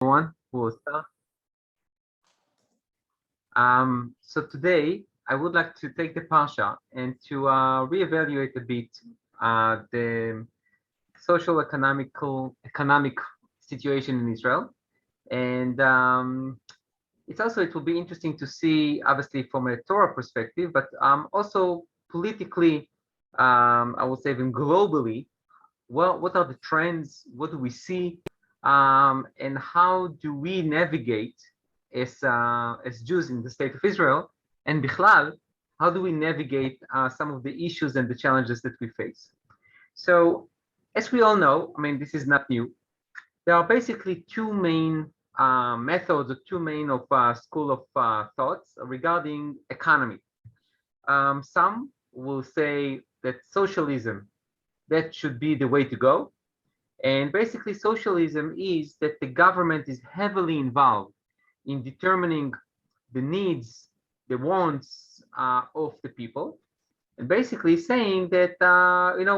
Everyone who will start. So today I would like to take the parsha and to reevaluate a bit the social economic situation in Israel, and it will be interesting to see, obviously from a Torah perspective, but also politically, I would say even globally, well, what are the trends? What do we see? And how do we navigate as Jews in the state of Israel? And Bichlal, how do we navigate some of the issues and the challenges that we face? So, as we all know, I mean, this is not new. There are basically two main methods or two main of school of thoughts regarding economy. Some will say that socialism, that should be the way to go. And basically, socialism is that the government is heavily involved in determining the needs, the wants of the people, and basically saying that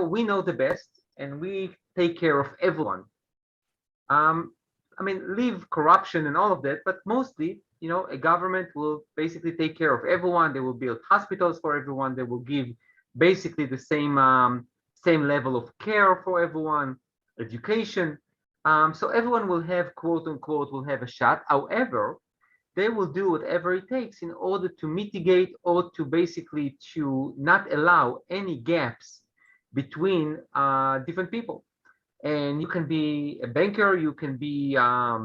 we know the best and we take care of everyone. I mean, leave corruption and all of that, but mostly, a government will basically take care of everyone. They will build hospitals for everyone. They will give basically the same level of care for everyone, education. So everyone will have, quote unquote, will have a shot. However, they will do whatever it takes in order to mitigate or to basically to not allow any gaps between different people. And you can be a banker, you can be a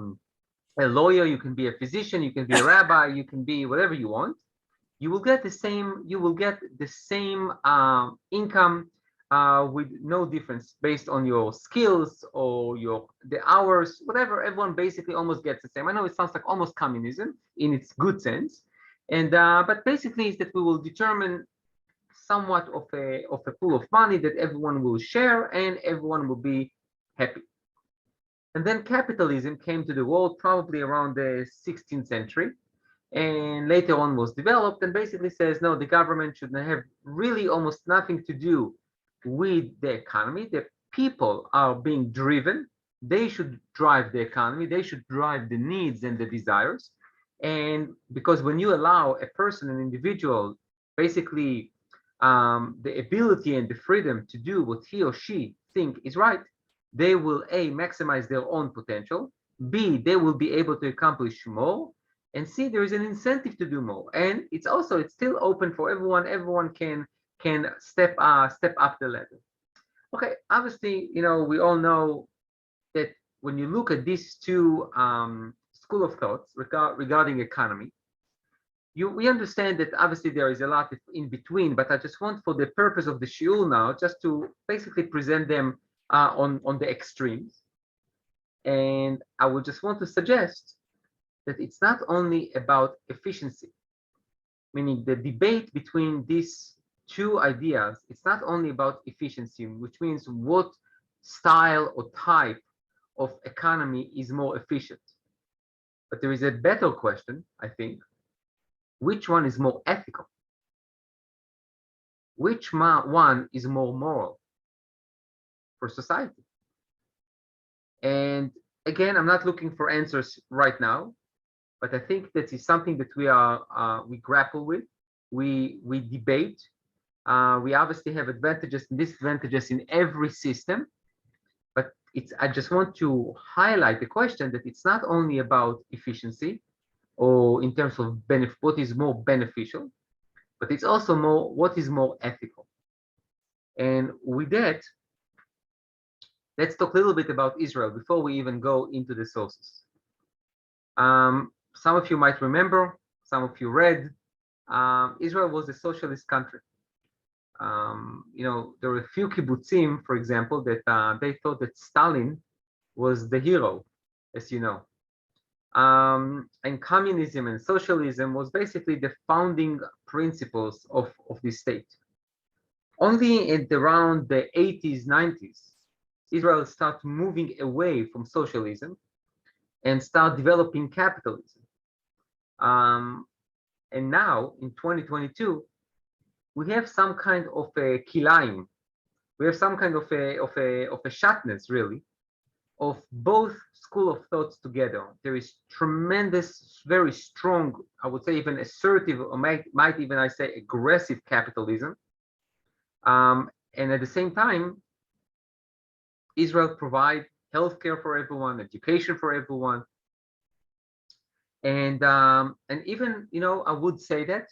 lawyer, you can be a physician, you can be a rabbi, you can be whatever you want. You will get the same income with no difference based on your skills or the hours, whatever. Everyone basically almost gets the same. I know it sounds like almost communism in its good sense, and but basically is that we will determine somewhat of a pool of money that everyone will share and everyone will be happy. And then capitalism came to the world probably around the 16th century, and later on was developed and basically says, no, the government should have really almost nothing to do with the economy. The people are being driven. They should drive the economy. They should drive the needs and the desires. And because when you allow a person, an individual, basically the ability and the freedom to do what he or she think is right, they will A, maximize their own potential, B, they will be able to accomplish more, and C, there is an incentive to do more. And it's still open for everyone. Everyone can step up the ladder. Okay, obviously, we all know that when you look at these two school of thoughts regarding economy, we understand that obviously there is a lot in between, but I just want, for the purpose of the shiur now, just to basically present them on the extremes. And I would just want to suggest that it's not only about efficiency, meaning the debate between these two ideas, it's not only about efficiency, which means what style or type of economy is more efficient. But there is a better question, I think. Which one is more ethical? Which one is more moral for society? And again, I'm not looking for answers right now, but I think that is something that we grapple with, we debate. We obviously have advantages and disadvantages in every system, but I just want to highlight the question that it's not only about efficiency or in terms of what is more beneficial, but it's also what is more ethical. And with that, let's talk a little bit about Israel before we even go into the sources. Some of you might remember, some of you read, Israel was a socialist country. There were a few kibbutzim, for example, that they thought that Stalin was the hero, as you know. And communism and socialism was basically the founding principles of this state. Only at around the 80s, 90s, Israel started moving away from socialism and start developing capitalism. And now in 2022, we have some kind of a kilayim. We have some kind of a shatnez, really, of both school of thoughts together. There is tremendous, very strong, I would say even assertive, or might even I say aggressive capitalism. And at the same time, Israel provide healthcare for everyone, education for everyone, and even I would say that,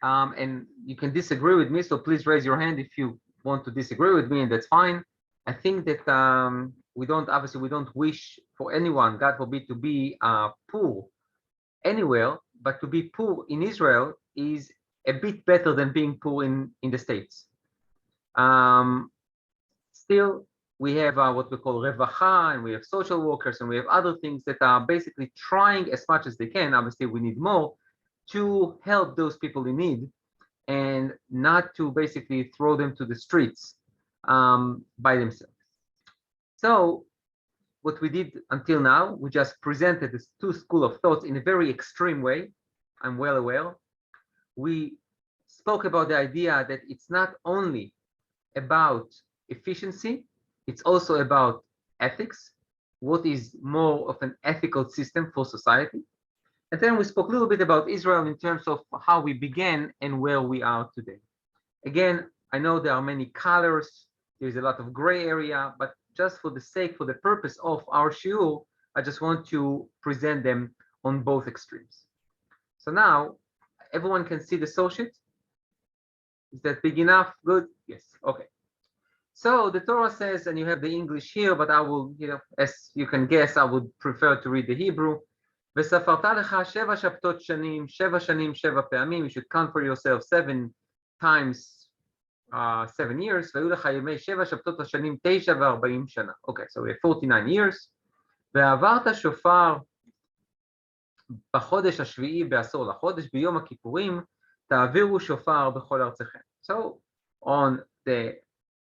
and you can disagree with me, so please raise your hand if you want to disagree with me, and that's fine. I think that we don't wish for anyone, God forbid, to be poor anywhere, but to be poor in Israel is a bit better than being poor in the States. Still, we have what we call revacha, and we have social workers, and we have other things that are basically trying as much as they can. Obviously, we need more to help those people in need, and not to basically throw them to the streets by themselves. So what we did until now, we just presented these two schools of thoughts in a very extreme way. I'm well aware. We spoke about the idea that it's not only about efficiency, it's also about ethics. What is more of an ethical system for society? And then we spoke a little bit about Israel in terms of how we began and where we are today. Again, I know there are many colors, there's a lot of gray area, but just for the purpose of our shiur, I just want to present them on both extremes. So now, everyone can see the source sheet? Is that big enough? Good? Yes, okay. So the Torah says, and you have the English here, but I will, as you can guess, I would prefer to read the Hebrew. וספרת לך 7 שבתות שנים, 7 שנים, 7 פעמים. You should count for yourself 7 times 7 years. והיו לך ימי 7 שבתות השנים 9 ו40 שנה. Okay, so we have 49 years. ועברת שופר בחודש השביעי בעשור לחודש, ביום הכיפורים, תעבירו שופר בכל ארצכם. So on the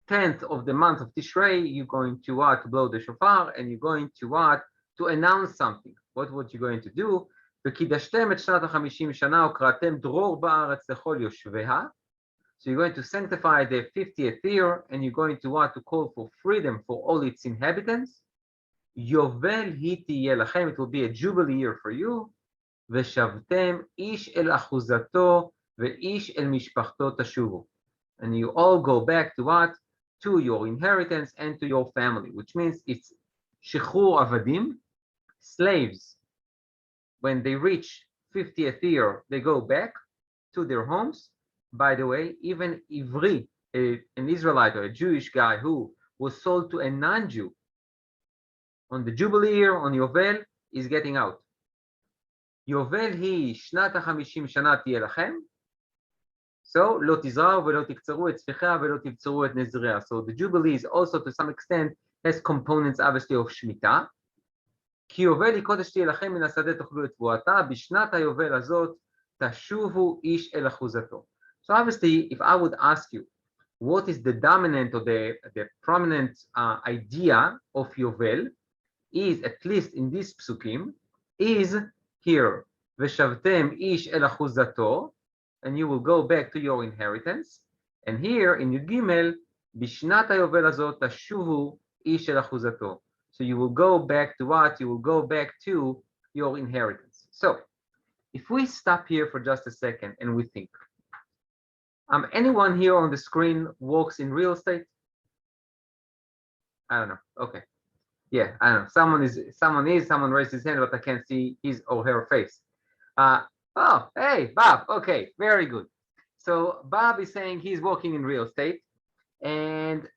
10th of the month of Tishrei, you're going to blow the shofar, and you're going to announce something. What you going to do? וקידשתם את שנת ה-50 שנה וקראתם דרור בארץ לכל יושביה. So you're going to sanctify the 50th year, and you're going to call for freedom for all its inhabitants. יובל היא תהיה לכם, it will be a jubilee year for you. ושבתם איש אל אחוזתו ואיש אל משפחתו תשובו. And you all go back to what? To your inheritance and to your family, which means it's שחרור עבדים, slaves. When they reach 50th year, they go back to their homes. By the way, even Ivri, an Israelite or a Jewish guy who was sold to a non-Jew on the Jubilee year, on Yovel, is getting out. Yovel היא שנת ה-50 שנה תהיה לכם. So, לא תזרעו ולא תקצרו את צפיחיה ולא תבצרו את נזריה. So, the Jubilee is also to some extent has components obviously of שמיטה. כי יובל היא קודש תהיה לכם מן השדה תאכלו את תבואתה, בשנת היובל הזאת תשובו איש אל אחוזתו. So obviously, if I would ask you, what is the dominant or the prominent idea of Yovel, is, at least in these psukim, is here, ושבתם איש אל אחוזתו, and you will go back to your inheritance, and here in י"ג, בשנת היובל הזאת תשובו איש אל אחוזתו. So you will go back to what? You will go back to your inheritance. So if we stop here for just a second and we think, anyone here on the screen works in real estate? I don't know. Okay. Yeah, I don't know. Someone raised his hand, but I can't see his or her face. Oh, hey, Bob. Okay, very good. So Bob is saying he's working in real estate, and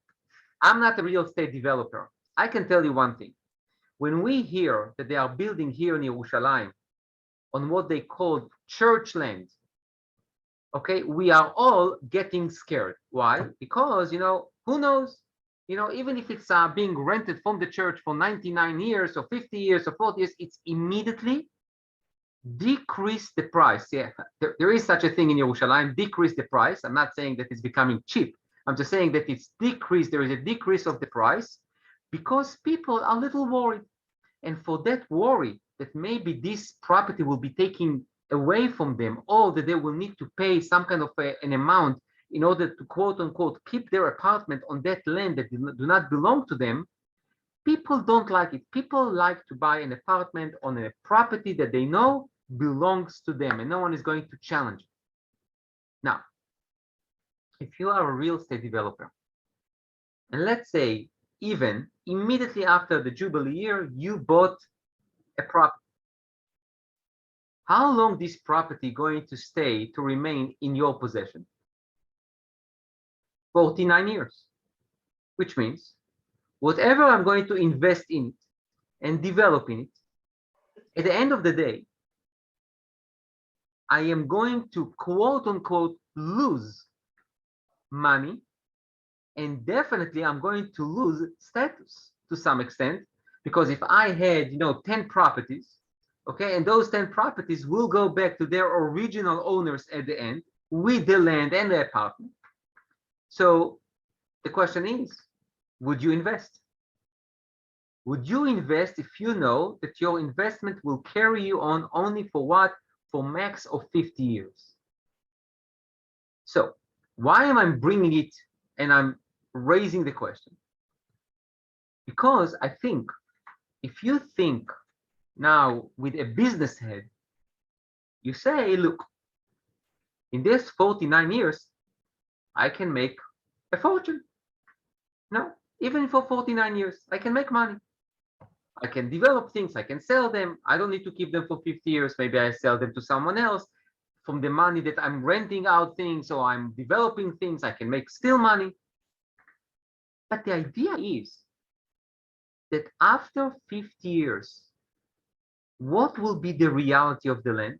I'm not a real estate developer. I can tell you one thing. When we hear that they are building here in Yerushalayim on what they call church land, okay, we are all getting scared. Why? Because, who knows? Even if it's being rented from the church for 99 years or 50 years or 40 years, it's immediately decrease the price. Yeah, there is such a thing in Yerushalayim, decrease the price. I'm not saying that it's becoming cheap. I'm just saying that it's decreased. There is a decrease of the price because people are a little worried. And for that worry that maybe this property will be taken away from them, or that they will need to pay some kind of an amount in order to quote unquote keep their apartment on that land that do not belong to them, People don't like it. People like to buy an apartment on a property that they know belongs to them and no one is going to challenge it. Now, if you are a real estate developer, and let's say even immediately after the Jubilee year, you bought a property. How long this property going to stay to remain in your possession? 49 years, which means whatever I'm going to invest in it and develop in it, at the end of the day, I am going to quote unquote lose money, and definitely I'm going to lose status to some extent, because if I had 10 properties, okay, and those 10 properties will go back to their original owners at the end with the land and the apartment. So the question is, would you invest? Would you invest if you know that your investment will carry you on only for what? For max of 50 years. So why am I bringing it and I'm raising the question? Because I think if you think now with a business head, you say, look, in this 49 years, I can make a fortune. No, even for 49 years, I can make money. I can develop things, I can sell them. I don't need to keep them for 50 years. Maybe I sell them to someone else. From the money that I'm renting out things or I'm developing things, I can make still money. But the idea is that after 50 years, what will be the reality of the land?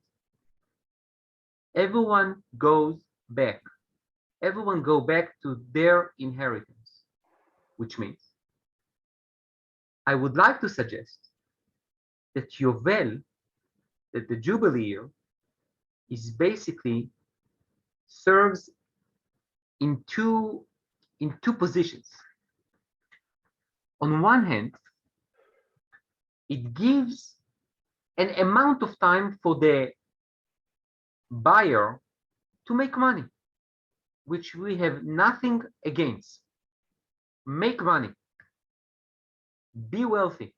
Everyone goes back. Everyone go back to their inheritance, which means I would like to suggest that Yovel, that the Jubilee year, is basically serves in two positions. On one hand, it gives an amount of time for the buyer to make money, which we have nothing against. Make money, be wealthy,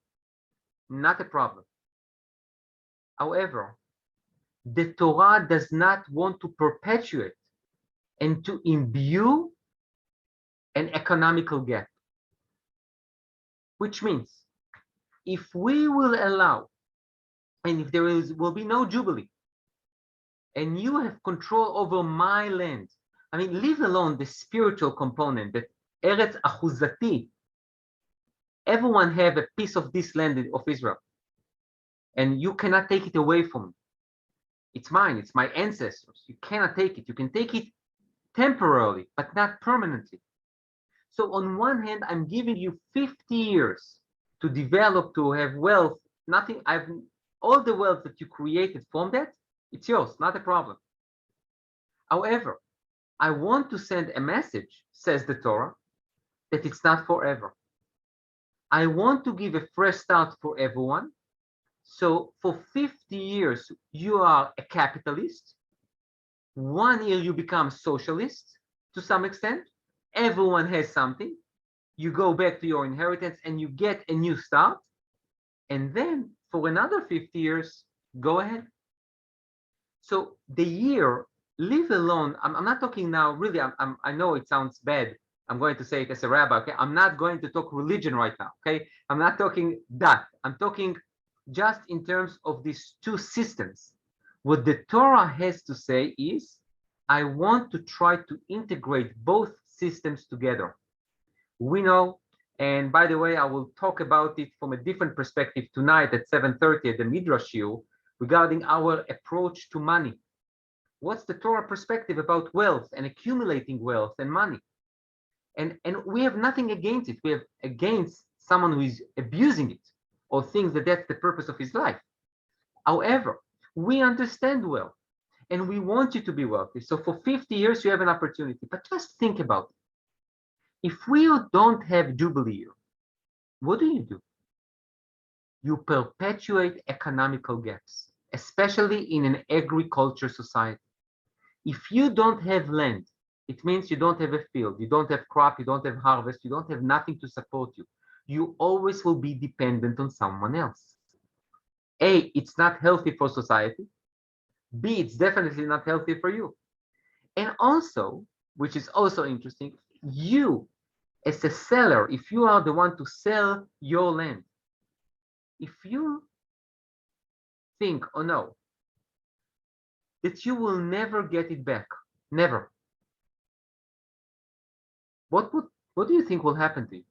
not a problem. However, the Torah does not want to perpetuate and to imbue an economical gap, which means if we will allow, and if there will be no Jubilee, and you have control over my land, I mean, leave alone the spiritual component that Eretz Achuzati, everyone have a piece of this land of Israel, and you cannot take it away from me. It's mine, it's my ancestors. You cannot take it. You can take it temporarily, but not permanently. So on one hand, I'm giving you 50 years to develop, to have wealth. Nothing, all the wealth that you created from that, it's yours, not a problem. However, I want to send a message, says the Torah, that it's not forever. I want to give a fresh start for everyone. So for 50 years, you are a capitalist. 1 year, you become socialist to some extent. Everyone has something. You go back to your inheritance and you get a new start. And then for another 50 years, go ahead. So the year, leave alone. I'm not talking now, really, I know it sounds bad. I'm going to say it as a rabbi, okay? I'm not going to talk religion right now, okay? I'm not talking that. I'm talking just in terms of these two systems. What the Torah has to say is, I want to try to integrate both systems together. We know, and by the way, I will talk about it from a different perspective tonight at 7:30 at the Midrash Shiur regarding our approach to money. What's the Torah perspective about wealth and accumulating wealth and money? And we have nothing against it. We have against someone who is abusing it or thinks that that's the purpose of his life. However, we understand wealth and we want you to be wealthy. So for 50 years, you have an opportunity. But just think about it. If we don't have Jubilee year, what do? You perpetuate economical gaps, especially in an agriculture society. If you don't have land, it means you don't have a field, you don't have crop, you don't have harvest, you don't have nothing to support you. you always will be dependent on someone else. A, it's not healthy for society. B, it's definitely not healthy for you. And also, which is also interesting, you as a seller, if you are the one to sell your land, if you think or know that you will never get it back, never, what do you think will happen to you?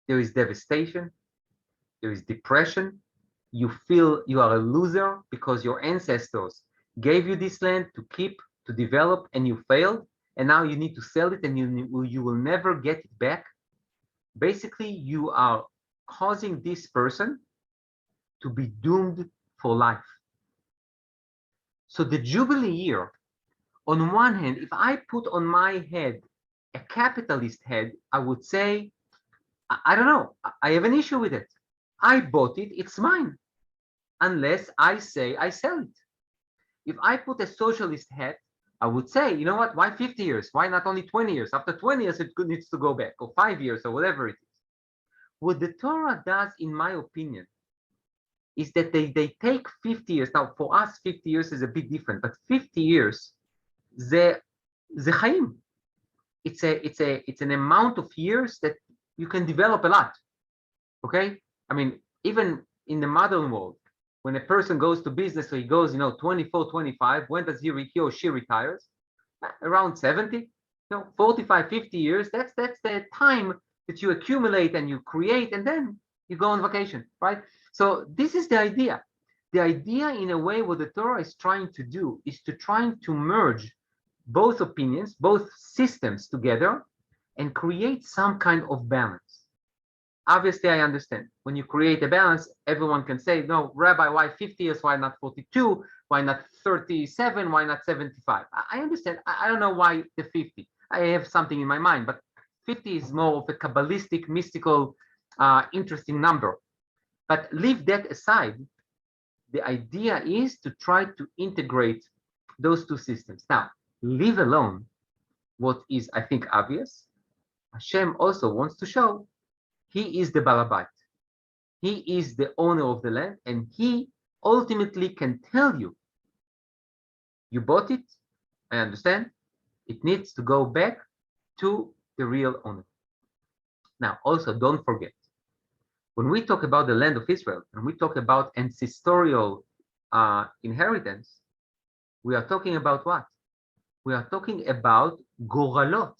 There is devastation, there is depression, you feel you are a loser because your ancestors gave you this land to keep, to develop, and you failed, and now you need to sell it and you will never get it back. Basically, you are causing this person to be doomed for life. So the Jubilee year, on one hand, if I put on my head a capitalist head, I would say, I don't know, I have an issue with it. I bought it, it's mine, unless I say I sell it. If I put a socialist hat, I would say, you know what, why 50 years? Why not only 20 years? After 20 years, it needs to go back, or 5 years, or whatever it is. What the Torah does, in my opinion, is that they take 50 years. Now, for us, 50 years is a bit different, but 50 years, the chaim. It's an amount of years that you can develop a lot. Okay? I mean, even in the modern world, when a person goes to business, so he goes, 24, 25, when does he or she retires? Around 70, 45, 50 years. That's the time that you accumulate and you create, and then you go on vacation, right? So this is the idea. The idea, in a way, what the Torah is trying to do is trying to merge both opinions, both systems together, and create some kind of balance. Obviously, I understand. When you create a balance, everyone can say, no, Rabbi, why 50 years? Why not 42? Why not 37? Why not 75? I understand. I don't know why the 50. I have something in my mind, but 50 is more of a Kabbalistic, mystical, interesting number. But leave that aside. The idea is to try to integrate those two systems. Now, leave alone what is, I think, obvious. Hashem also wants to show he is the Balabait. He is the owner of the land, and he ultimately can tell you, you bought it, I understand, it needs to go back to the real owner. Now, also, don't forget, when we talk about the land of Israel, and we talk about ancestral inheritance, we are talking about what? We are talking about goralot.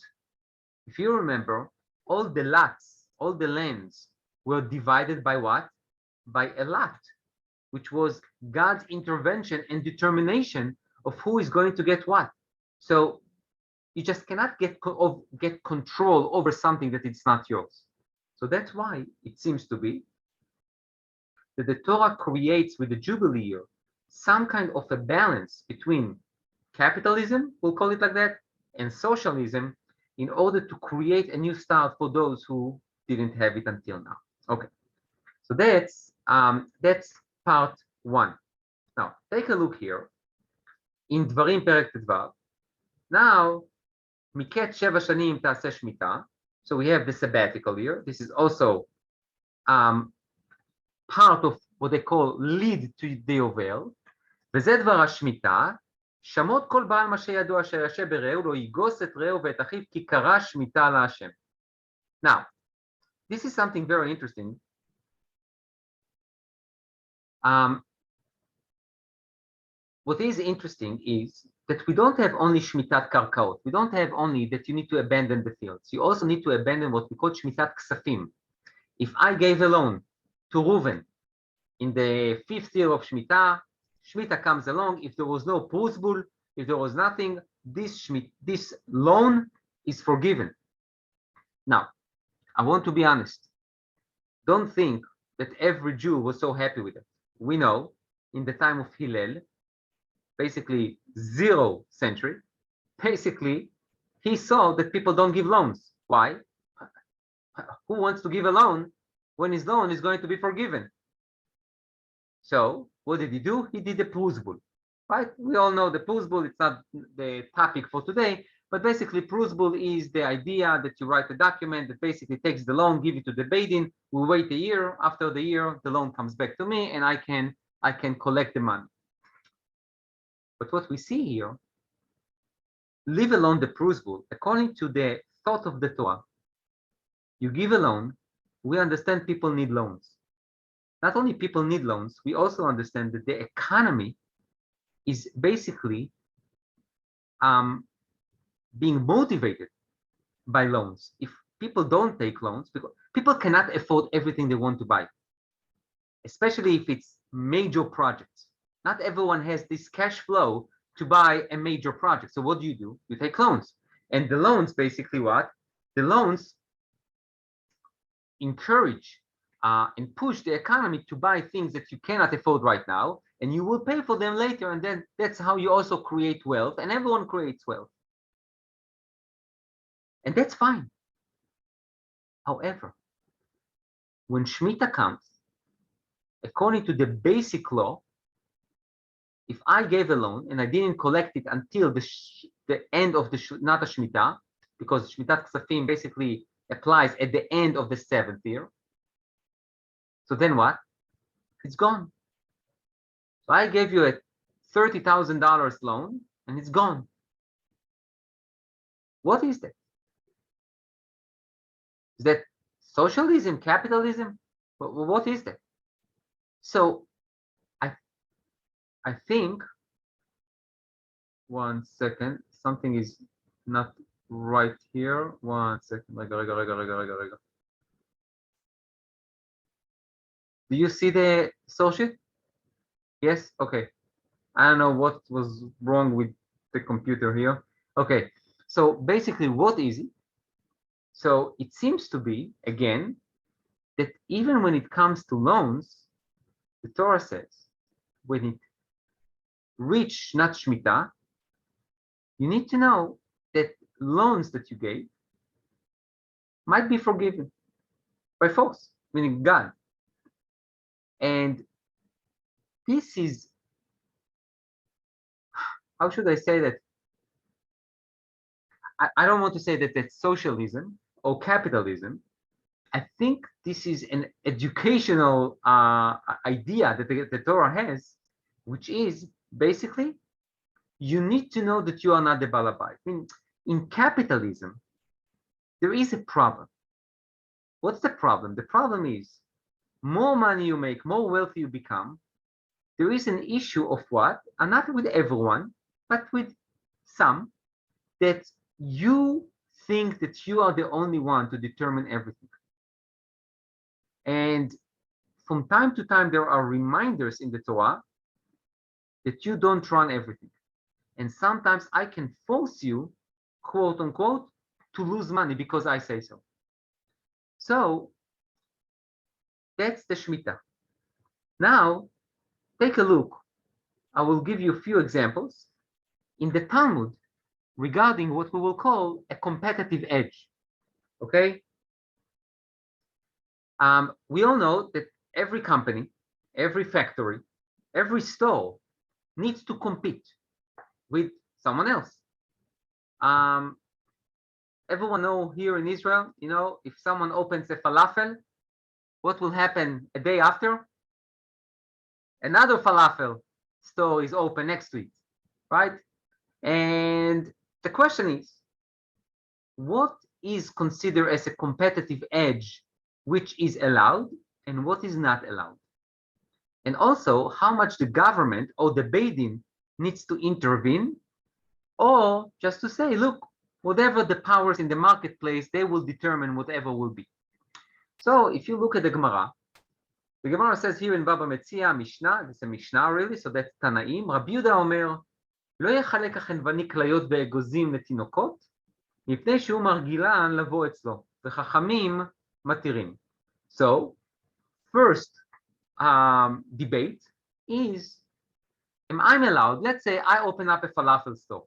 If you remember, all the lots, all the lands were divided by what? By a lot, which was God's intervention and determination of who is going to get what. So you just cannot get control over something that it's not yours. So that's why it seems to be that the Torah creates with the Jubilee year some kind of a balance between capitalism, we'll call it like that, and socialism, in order to create a new start for those who didn't have it until now. Okay, so that's part one. Now take a look here in Dvarim Perek Tedvav. Now, Miket Sheva Shanim Ta'aseh Shmita. So we have the sabbatical year. This is also part of what they call lead to the Yovel. וזה דבר השמיטה, שמות כל בעל מה שידוע אשר ישב ברעהו לא יגוס את רעהו ואת אחיו כי קרא שמיטה להשם. Now, this is something very interesting. What is interesting is that we don't have only shmitat karkaot. We don't have only that you need to abandon the fields. You also need to abandon what we call shmitat ksafim. If I gave a loan to Reuven in the 5th year of Shemitah, Shemitah comes along. If there was no prusbul, if there was nothing, this loan is forgiven. Now, I want to be honest. Don't think that every Jew was so happy with it. We know in the time of Hillel, basically 0th century, basically he saw that people don't give loans. Why? Who wants to give a loan when his loan is going to be forgiven? So what did he do? He did the prusbul, right? We all know the prusbul. It's not the topic for today, But basically, Prusbul is the idea that you write a document that basically takes the loan, give it to the Beidin, we wait a year, after the year, the loan comes back to me, and I can collect the money. But what we see here, leave alone the Prusbul, according to the thought of the Torah, you give a loan, we understand people need loans. Not only people need loans, we also understand that the economy is basically being motivated by loans. If people don't take loans, because people cannot afford everything they want to buy, especially if it's major projects. Not everyone has this cash flow to buy a major project. So what do? You take loans. And the loans, basically what? The loans encourage and push the economy to buy things that you cannot afford right now, and you will pay for them later. And then that's how you also create wealth, and everyone creates wealth. And that's fine. However, when Shemitah comes, according to the basic law, if I gave a loan and I didn't collect it until the end of not a Shemitah, because Shemitah Ksafim basically applies at the end of the 7th year. So then what? It's gone. So I gave you a $30,000 loan and it's gone. What is that? Is that socialism, capitalism? What is that? So I think, one second, something is not right here. One second. Do you see the socio? Yes? Okay. I don't know what was wrong with the computer here. Okay. So basically, what is it? So it seems to be, again, that even when it comes to loans, the Torah says, when it reach not Shemitah, you need to know that loans that you gave might be forgiven by folks, meaning God. And this is, how should I say that? I don't want to say that that's socialism or capitalism. I think this is an educational idea that the Torah has, which is basically, you need to know that you are not the Balabait. I mean, in capitalism, there is a problem. What's the problem? The problem is, more money you make, more wealthy you become, there is an issue of what, and not with everyone, but with some, that you think that you are the only one to determine everything. And from time to time, there are reminders in the Torah that you don't run everything. And sometimes I can force you, quote unquote, to lose money because I say so. So that's the Shemitah. Now, take a look. I will give you a few examples in the Talmud regarding what we will call a competitive edge. Okay? We all know that every company, every factory, every store needs to compete with someone else. Everyone know here in Israel, you know, if someone opens a falafel, what will happen a day after? Another falafel store is open next to it, right? And the question is, what is considered as a competitive edge which is allowed and what is not allowed? And also, how much the government or the Beidin needs to intervene, or just to say, look, whatever the powers in the marketplace, they will determine whatever will be. So if you look at the Gemara says here in Baba Metzia, Mishnah, it's a Mishnah really, so that's Tanaim, Rabbi Yehuda Omer, לא יחלק החנווני כליות באגוזים לתינוקות, מפני שהוא מרגילן לבוא אצלו, וחכמים מתירים. So, first debate is, am I allowed, let's say I open up a falafel store,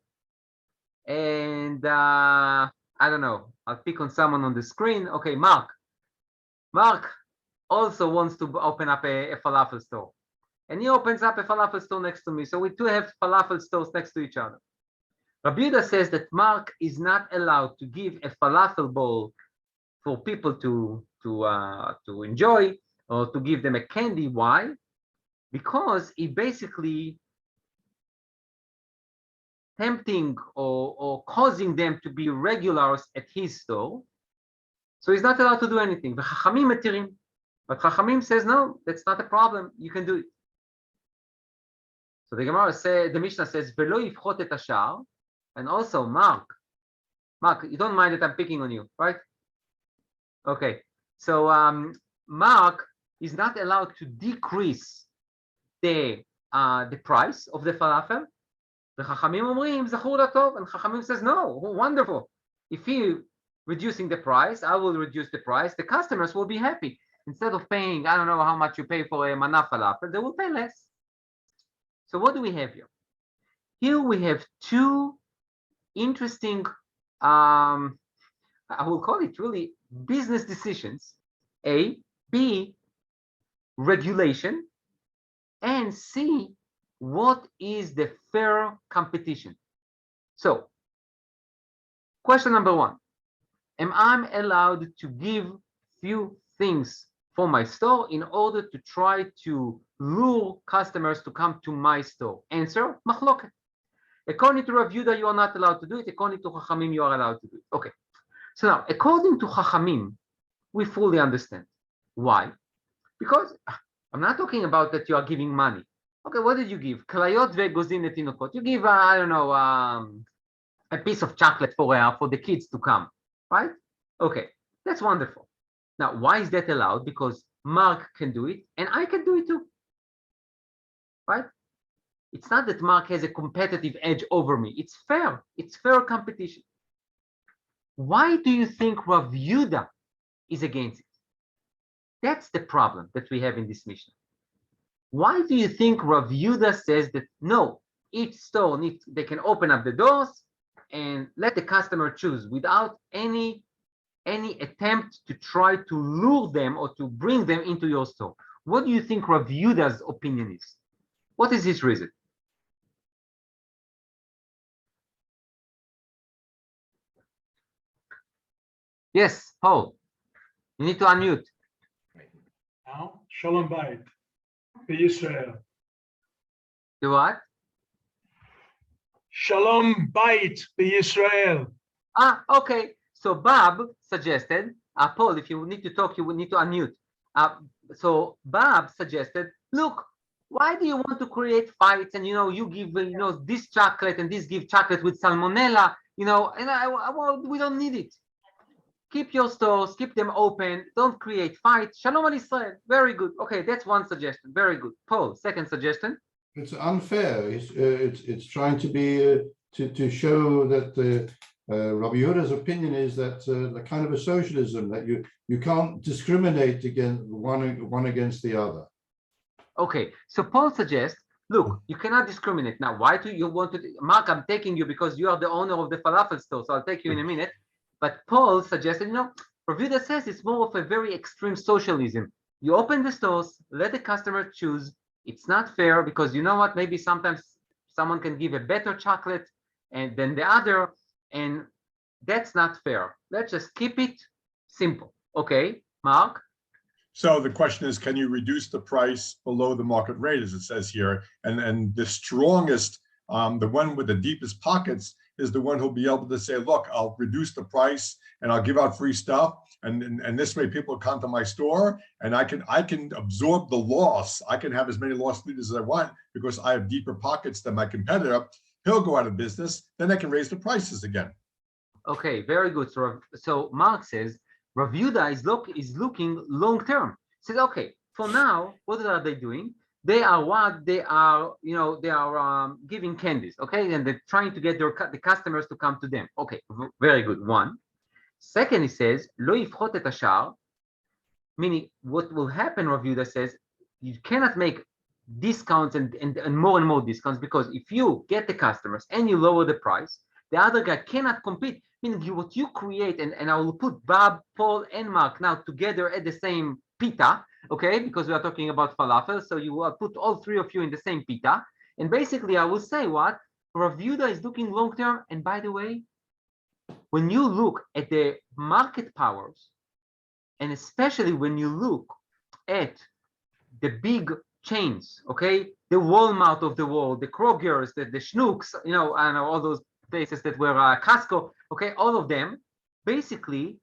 and I don't know, I'll pick on someone on the screen. Okay, Mark also wants to open up a falafel store. And he opens up a falafel store next to me. So we two have falafel stores next to each other. Rabbi Yehuda says that Mark is not allowed to give a falafel bowl for people to enjoy, or to give them a candy. Why? Because he basically tempting or causing them to be regulars at his store. So he's not allowed to do anything. But Chachamim says, no, that's not a problem. You can do it. So the Gemara says, the Mishnah says, "Velo yifchot et hashar," and also Mark, you don't mind that I'm picking on you, right? Okay. So Mark is not allowed to decrease the price of the falafel. The Chachamim omrim zachur latov, and Chachamim says, no, wonderful. If he reducing the price, I will reduce the price. The customers will be happy. Instead of paying, I don't know how much you pay for a mana falafel, they will pay less. So what do we have here? Here we have two interesting, I will call it really business decisions. A, B, regulation, and C, what is the fair competition? So, question number one, am I allowed to give few things for my store in order to try to lure customers to come to my store? Answer, machloket. According to Rav Yehuda, you are not allowed to do it. According to Chachamim, you are allowed to do it. Okay. So now, according to Chachamim, we fully understand. Why? Because I'm not talking about that you are giving money. Okay, what did you give? Klayot ve'egozim letinokot. You give, I don't know, a piece of chocolate for the kids to come, right? Okay, that's wonderful. Now, why is that allowed? Because Mark can do it, and I can do it too, right? It's not that Mark has a competitive edge over me. It's fair. It's fair competition. Why do you think Rav Yehuda is against it? That's the problem that we have in this Mishnah. Why do you think Rav Yehuda says that no, each store they can open up the doors and let the customer choose without any attempt to try to lure them or to bring them into your store? What do you think Rav Yehuda's opinion is? What is his reason? Yes, Paul, you need to unmute. Now, Shalom Bayit, Israel. The what? Shalom Bayit, Israel. Okay. So Bob suggested, Paul, if you need to talk, you will need to unmute. So Bob suggested, look, why do you want to create fights? And you give this chocolate and this give chocolate with salmonella, and we don't need it. Keep your stores, keep them open, don't create fights. Shalom al Israel. Very good. Okay, that's one suggestion. Very good. Paul, second suggestion. It's unfair. It's trying to be to show that Rabbi Yehuda's opinion is that the kind of a socialism that you can't discriminate against one against the other. Okay, so Paul suggests, look, you cannot discriminate. Now, why do you want to? Mark, I'm taking you because you are the owner of the falafel store, so I'll take you in a minute. But Paul suggested, Rav Yehuda says it's more of a very extreme socialism. You open the stores, let the customer choose. It's not fair because you know what? Maybe sometimes someone can give a better chocolate than the other, and that's not fair. Let's just keep it simple. Okay, Mark? So the question is, can you reduce the price below the market rate, as it says here? And the strongest, the one with the deepest pockets, is the one who'll be able to say, look, I'll reduce the price and I'll give out free stuff. And this way people come to my store and I can absorb the loss. I can have as many loss leaders as I want because I have deeper pockets than my competitor. He'll go out of business, then I can raise the prices again. Okay, very good. So Mark says, Rav Yehuda is looking long term. Says, okay, for now, what are they doing? They are giving candies, okay, and they're trying to get the customers to come to them. Okay, very good. One. Second, he says, lo yifchot et hashar, meaning what will happen, Rav Yehuda says, you cannot make discounts and more discounts, because if you get the customers and you lower the price, the other guy cannot compete. Meaning what you create, and I will put Bob, Paul, and Mark now together at the same pita, okay, because we are talking about falafel, so you will put all three of you in the same pita, and basically I will say what? Rav Yehuda is looking long term. And by the way, when you look at the market powers, and especially when you look at the big chains, okay, the Walmart of the world, the Kroger's, the Schnucks, you know, and all those places that were Costco, okay, all of them, basically,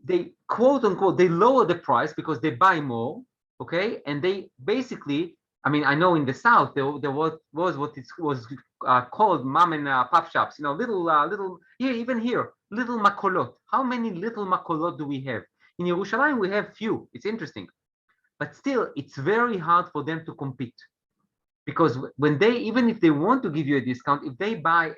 they quote unquote, they lower the price because they buy more, okay, and they basically, I mean, I know in the South there was what it was called mom and pop shops, you know, little here, even here, little makolot. How many little makolot do we have in Yerushalayim? We have few. It's interesting, but still, it's very hard for them to compete because when they, even if they want to give you a discount, if they buy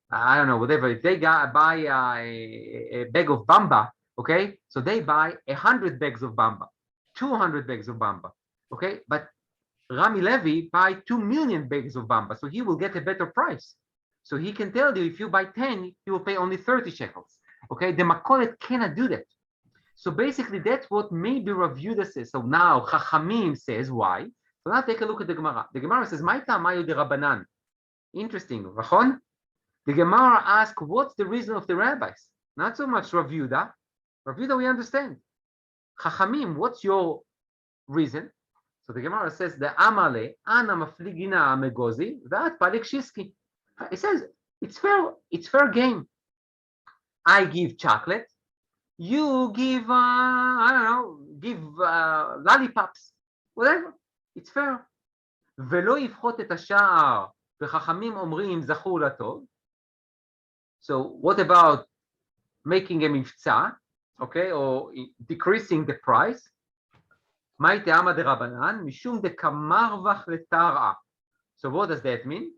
I don't know, whatever, if they buy a bag of bamba, okay, so they buy 100 bags of bamba, 200 bags of bamba, okay, but Rami Levy buy 2 million bags of bamba, so he will get a better price. So he can tell you if you buy 10, you will pay only 30 shekels, okay? The Makolet cannot do that. So basically, that's what maybe Rav Yehuda says. So now Chachamim says why. So now take a look at the Gemara. The Gemara says, "Ma'ita mayu de Rabbanan." Interesting, Rachon. The Gemara asks, "What's the reason of the rabbis?" Not so much Rav Yehuda. Rav Yehuda, we understand. Chachamim, what's your reason? So the Gemara says, "The Amale ana mafligina amegozi that palik shiski." It says it's fair. It's fair game. I give chocolate. You give, I don't know, give lollipops, whatever. It's fair. ולא יפחות את השער, וחכמים אומרים זכור לטוב. So what about making a מבצע, okay, or decreasing the price? מאי תעמא דרבנן, משום דקמרווח לטרעה. So what does that mean?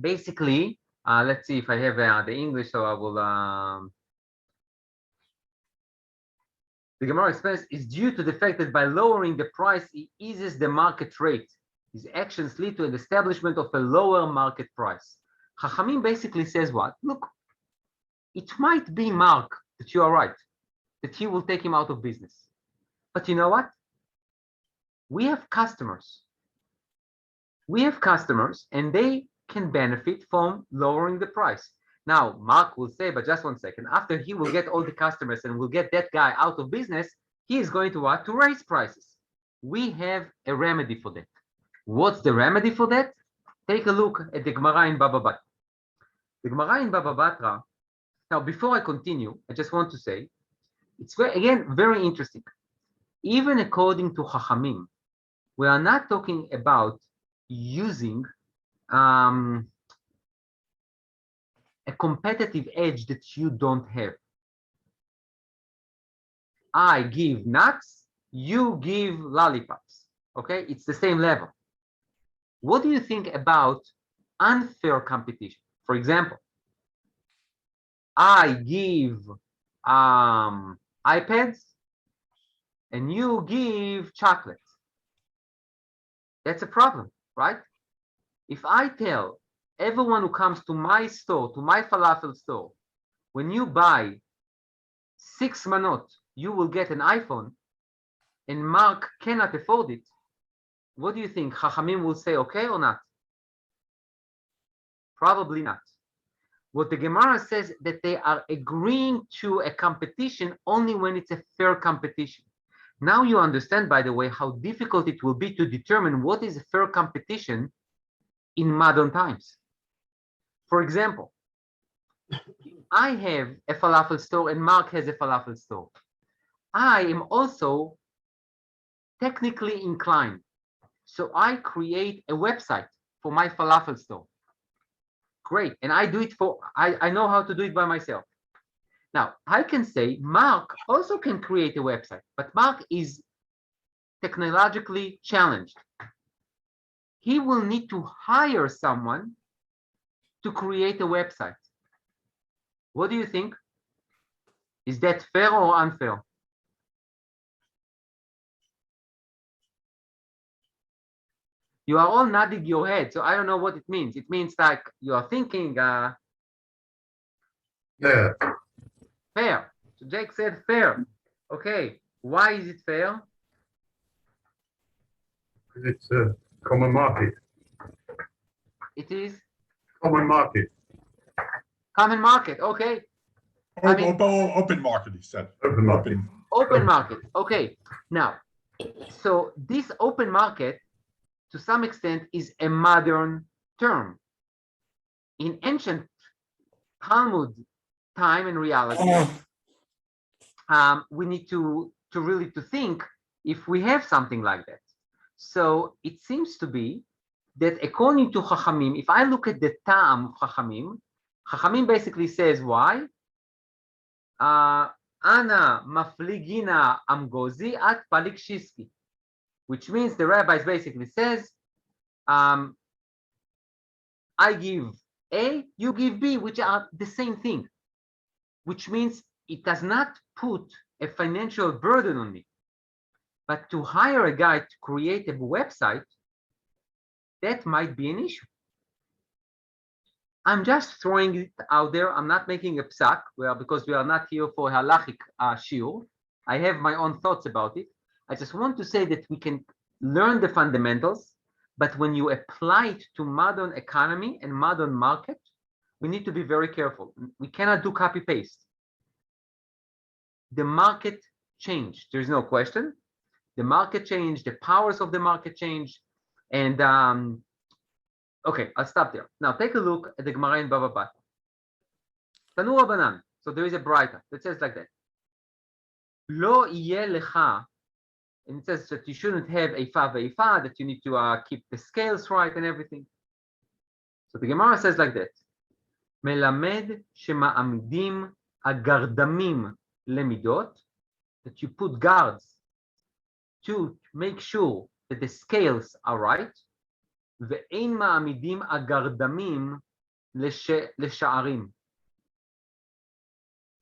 Basically, let's see if I have the English, so I will... The Gemara explains is due to the fact that by lowering the price, he eases the market rate. His actions lead to an establishment of a lower market price. Chachamim basically says what? Look, it might be Mark that you are right, that he will take him out of business. But you know what? We have customers. We have customers and they can benefit from lowering the price. Now, Mark will say, but just 1 second, after he will get all the customers and will get that guy out of business, he is going to what? To raise prices. We have a remedy for that. What's the remedy for that? Take a look at the Gemara in Baba Batra. The Gemara in Baba Batra, now before I continue, I just want to say, it's again very interesting. Even according to Chachamim, we are not talking about using a competitive edge that you don't have. I give nuts, you give lollipops. Okay, it's the same level. What do you think about unfair competition? For example, I give iPads and you give chocolate. That's a problem, right? If I tell everyone who comes to my store, to my falafel store, when you buy 6 manot, you will get an iPhone, and Mark cannot afford it, what do you think? Chachamim will say okay or not? Probably not. What the Gemara says that they are agreeing to a competition only when it's a fair competition. Now you understand, by the way, how difficult it will be to determine what is a fair competition in modern times. For example, I have a falafel store and Mark has a falafel store. I am also technically inclined. So I create a website for my falafel store. Great. And I do it I know how to do it by myself. Now, I can say Mark also can create a website, but Mark is technologically challenged. He will need to hire someone to create a website. What do you think? Is that fair or unfair? You are all nodding your head, so I don't know what it means. It means like you are thinking. Yeah. Fair. So Jake said fair. Okay. Why is it fair? It's a common market. It is Common market. common market. Okay. I mean- Open market, he said. Open market. Open market. Okay. Now, so this open market, to some extent, is a modern term. In ancient Talmud time and reality, we need to really to think if we have something like that. So it seems to be that according to Chachamim, if I look at the Ta'am of Chachamim basically says why? Ana mafligina amgozi at palikshiski, which means the rabbis basically says, I give A, you give B, which are the same thing, which means it does not put a financial burden on me. But to hire a guy to create a website, that might be an issue. I'm just throwing it out there. I'm not making a psak, because we are not here for halachic shiur. I have my own thoughts about it. I just want to say that we can learn the fundamentals, but when you apply it to modern economy and modern market, we need to be very careful. We cannot do copy paste. The market changed. There's no question. The market changed. The powers of the market changed. And okay, I'll stop there. Now take a look at the Gemara in Bava Batra. Tanu Rabbanan. So there is a braita that says like that. Lo yeh lecha. And it says that you shouldn't have ifa ve'ifa, that you need to keep the scales right and everything. So the Gemara says like that. Melamed shema'amidim agardamim lemidot, that you put guards to make sure that the scales are right. Ve'ein ma'amidim agardamim lesha'arim.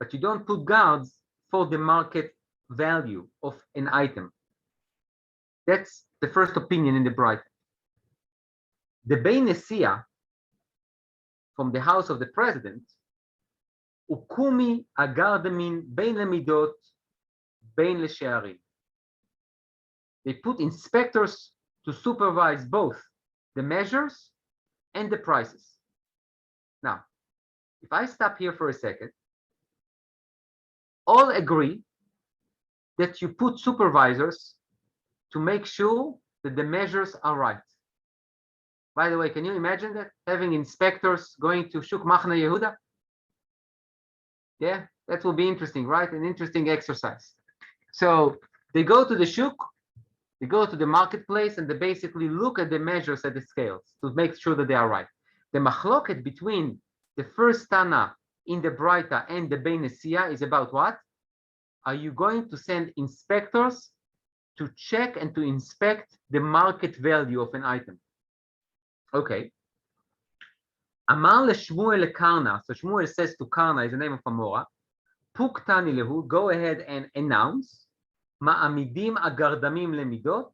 But you don't put guards for the market value of an item. That's the first opinion in the Braita. The Bein Nesiya from the house of the president, ukumi agardamin bein lemidot bein leshe'arim. They put inspectors to supervise both the measures and the prices. Now, if I stop here for a second, all agree that you put supervisors to make sure that the measures are right. By the way, can you imagine that? Having inspectors going to Shuk Machna Yehuda? Yeah, that will be interesting, right? An interesting exercise. So they go to the Shuk, they go to the marketplace, and they basically look at the measures at the scales to make sure that they are right. The machloket between the first Tana in the Braita and the Bein Nesiya is about what? Are you going to send inspectors to check and to inspect the market value of an item? Okay. Amar leShmuel leKarna. So Shmuel says to Karna, is the name of Amora. Puktani lehu. Go ahead and announce. Ma'amidim agardamim lemidot,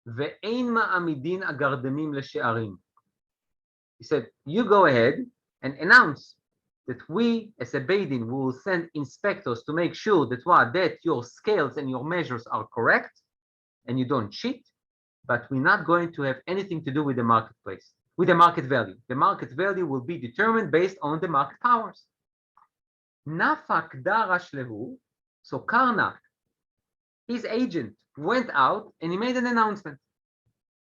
ve'ein ma'amidin agardamim leshe'arim. He said, you go ahead and announce that we, as a Beidin, will send inspectors to make sure that your scales and your measures are correct and you don't cheat, but we're not going to have anything to do with the marketplace, with the market value. The market value will be determined based on the market powers. Nafak darash lehu. So Karna, his agent, went out and he made an announcement.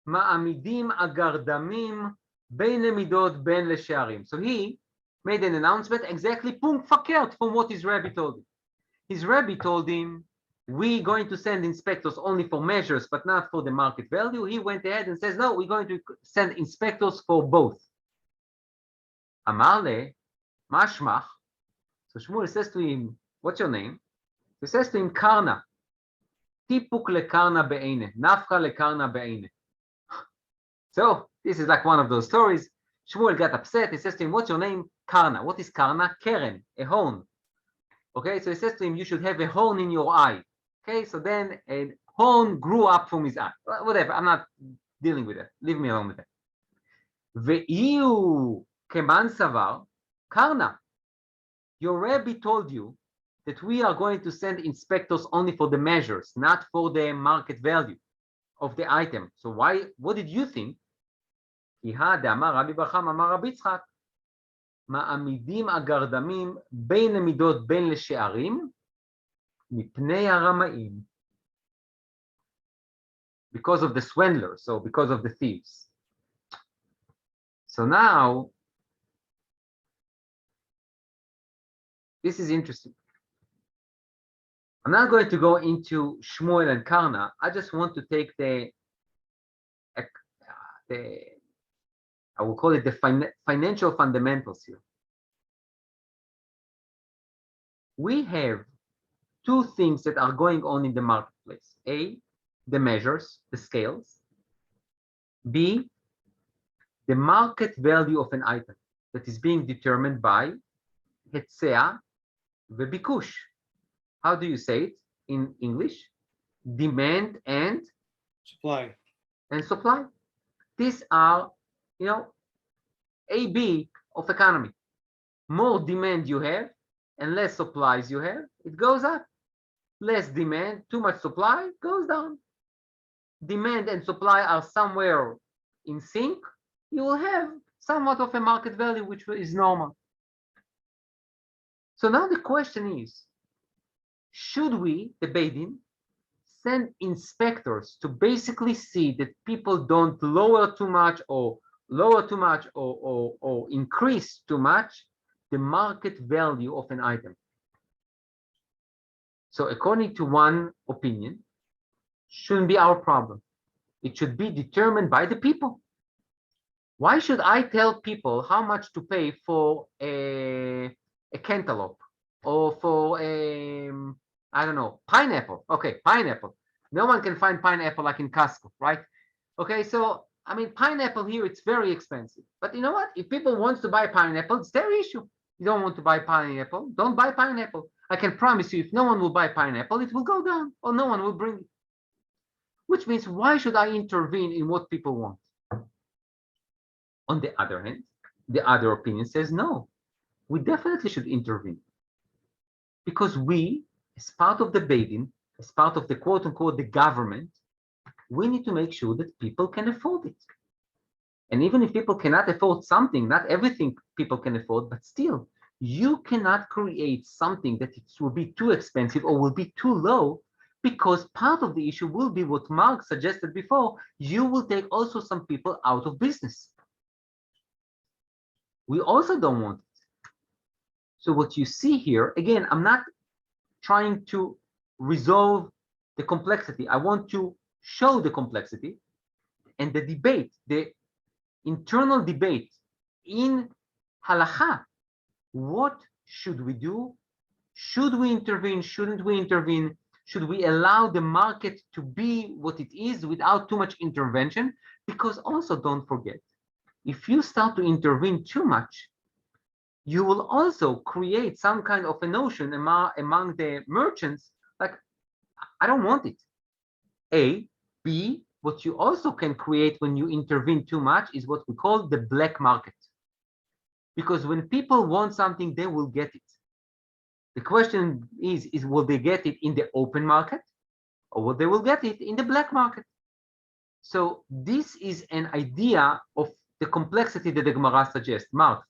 Ma'amidim agardamim bein lemidot bein leshe'arim. So he made an announcement exactly punkt fakert from what his rabbi told him. His rabbi told him, we're going to send inspectors only for measures, but not for the market value. He went ahead and says, no, we're going to send inspectors for both. Amar le, mashmach. So Shmuel says to him, what's your name? He says to him, Karna. Tipuk lekarna be'ene, nafka lekarna be'ene. So this is like one of those stories. Shmuel got upset. He says to him, what's your name? Karna. What is Karna? Keren, a horn. Okay, so he says to him, you should have a horn in your eye. Okay, so then a horn grew up from his eye. Whatever, I'm not dealing with it. Leave me alone with that. Ve'iu keman savar, Karna. Your rabbi told you that we are going to send inspectors only for the measures, not for the market value of the item. So what did you think? כי דאמר רבי בר חמא אמר רבי יצחק, מעמידים הגרדמים בין למידות בין לשערים, מפני הרמאים. Because of the swindlers, so because of the thieves. So now, this is interesting. I'm not going to go into Shmuel and Karna. I just want to take I will call it the financial fundamentals here. We have two things that are going on in the marketplace. A, the measures, the scales. B, the market value of an item that is being determined by Hetzea v'bikush. How do you say it in English? Demand and Supply. supply. These are, A-B of economy. More demand you have and less supplies you have, it goes up. Less demand, too much supply, goes down. Demand and supply are somewhere in sync, you will have somewhat of a market value, which is normal. So now the question is, should we, the Beidin, send inspectors to basically see that people don't lower too much or increase too much the market value of an item? So according to one opinion, shouldn't be our problem. It should be determined by the people. Why should I tell people how much to pay for a cantaloupe or for I don't know, pineapple? Okay, pineapple. No one can find pineapple like in Costco, right? Okay, so I mean, pineapple here, it's very expensive. But you know what? If people want to buy pineapple, it's their issue. You don't want to buy pineapple, don't buy pineapple. I can promise you, if no one will buy pineapple, it will go down or no one will bring it. Which means, why should I intervene in what people want? On the other hand, the other opinion says, no, we definitely should intervene. Because we, as part of the Beidin, as part of the quote unquote, the government, we need to make sure that people can afford it. And even if people cannot afford something, not everything people can afford, but still, you cannot create something that it will be too expensive or will be too low, because part of the issue will be what Mark suggested before, you will take also some people out of business. We also don't want it. So what you see here, again, I'm not trying to resolve the complexity. I want to show the complexity and the debate, the internal debate in halakha. What should we do? Should we intervene? Shouldn't we intervene? Should we allow the market to be what it is without too much intervention? Because also don't forget, if you start to intervene too much, you will also create some kind of a notion among the merchants, like, I don't want it. A, B, what you also can create when you intervene too much is what we call the black market. Because when people want something, they will get it. The question is will they get it in the open market or will they will get it in the black market? So this is an idea of the complexity that the Gemara suggests. Mark.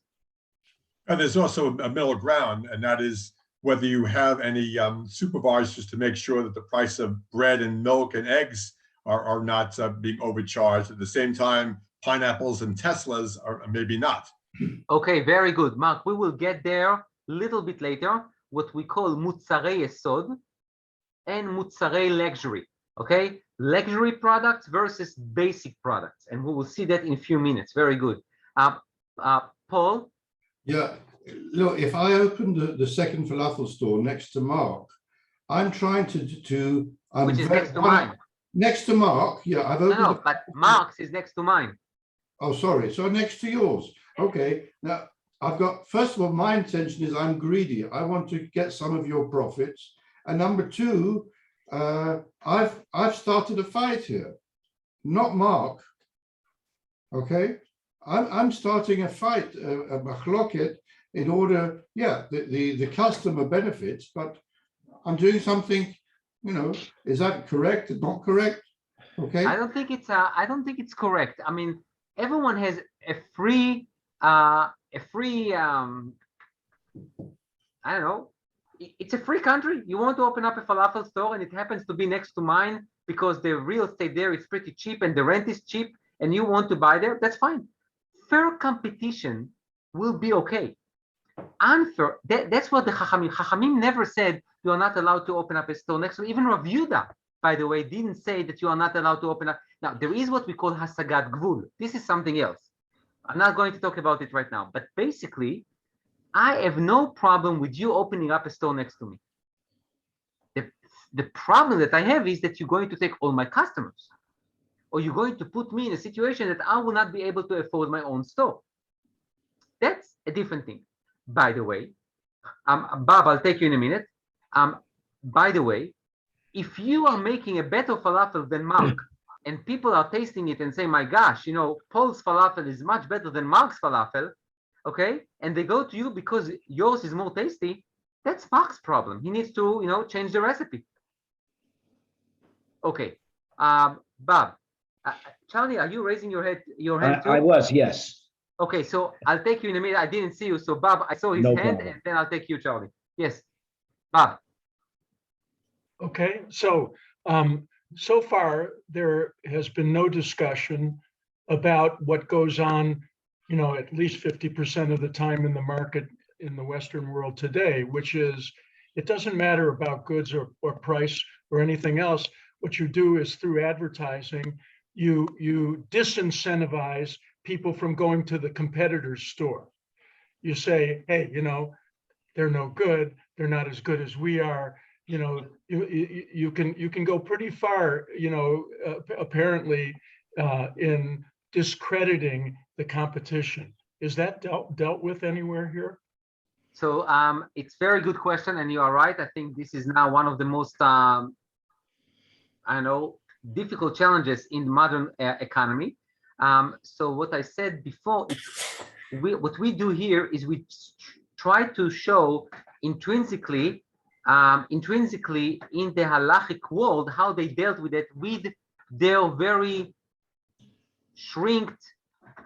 And there's also a middle ground, and that is whether you have any supervisors to make sure that the price of bread and milk and eggs are not being overcharged. At the same time, pineapples and Teslas are maybe not. Okay, very good, Mark. We will get there a little bit later, what we call mutzarei yesod and mutzarei luxury. Okay, luxury products versus basic products, and we will see that in a few minutes. Very good. Paul? Yeah, look, if I open the second falafel store next to Mark, I'm trying to Which is next to mine. Next to Mark, yeah, I've opened. No, but Mark's is next to mine. Oh, sorry. So next to yours. Okay. Now, I've got, first of all, my intention is I'm greedy. I want to get some of your profits. And number two, I've started a fight here, not Mark. Okay. I'm starting a fight, a machloket, in order, yeah, the customer benefits, but I'm doing something, is that correct? Not correct? Okay. I don't think it's correct. I mean, everyone has a free, I don't know, it's a free country. You want to open up a falafel store and it happens to be next to mine because the real estate there is pretty cheap and the rent is cheap and you want to buy there, that's fine. Fair competition will be okay. Unfair, that's what the Chachamim never said you are not allowed to open up a store next to, even Rav Yehuda, by the way, didn't say that you are not allowed to open up. Now, there is what we call Hasagat Gvul. This is something else. I'm not going to talk about it right now, but basically, I have no problem with you opening up a store next to me. The problem that I have is that you're going to take all my customers, or you're going to put me in a situation that I will not be able to afford my own store. That's a different thing. By the way, Bob, I'll take you in a minute. By the way, if you are making a better falafel than Mark, and people are tasting it and say, my gosh, you know, Paul's falafel is much better than Mark's falafel, okay? And they go to you because yours is more tasty, that's Mark's problem. He needs to, you know, change the recipe. Okay, Bob, Charlie, are you raising your hand too? I was, yes. Okay, so I'll take you in a minute. I didn't see you. So Bob, I saw his No hand, problem. and then I'll take you, Charlie. Yes, Bob. Okay, so so far there has been no discussion about what goes on, you know, at least 50% of the time in the market in the Western world today, which is it doesn't matter about goods or price or anything else. What you do is through advertising, you disincentivize people from going to the competitor's store. You say, hey, you know, they're no good. They're not as good as we are. You know, you can go pretty far, you know, apparently in discrediting the competition. Is that dealt with anywhere here? So it's a very good question, and you are right. I think this is now one of the most, I know, difficult challenges in the modern economy. So what I said before, what we do here is we try to show intrinsically in the halachic world how they dealt with it with their very shrinked,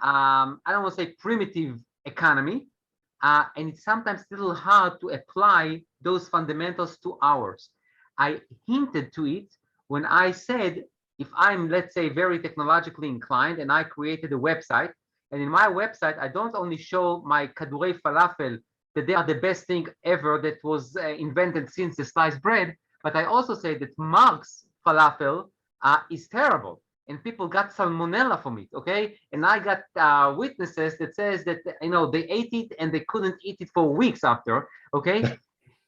I don't want to say primitive economy, and it's sometimes a little hard to apply those fundamentals to ours. I hinted to it when I said, if I'm, let's say, very technologically inclined and I created a website, and in my website, I don't only show my kadurei falafel, that they are the best thing ever that was invented since the sliced bread, but I also say that Mark's falafel is terrible, and people got salmonella from it, okay? And I got witnesses that says that, you know, they ate it and they couldn't eat it for weeks after, okay?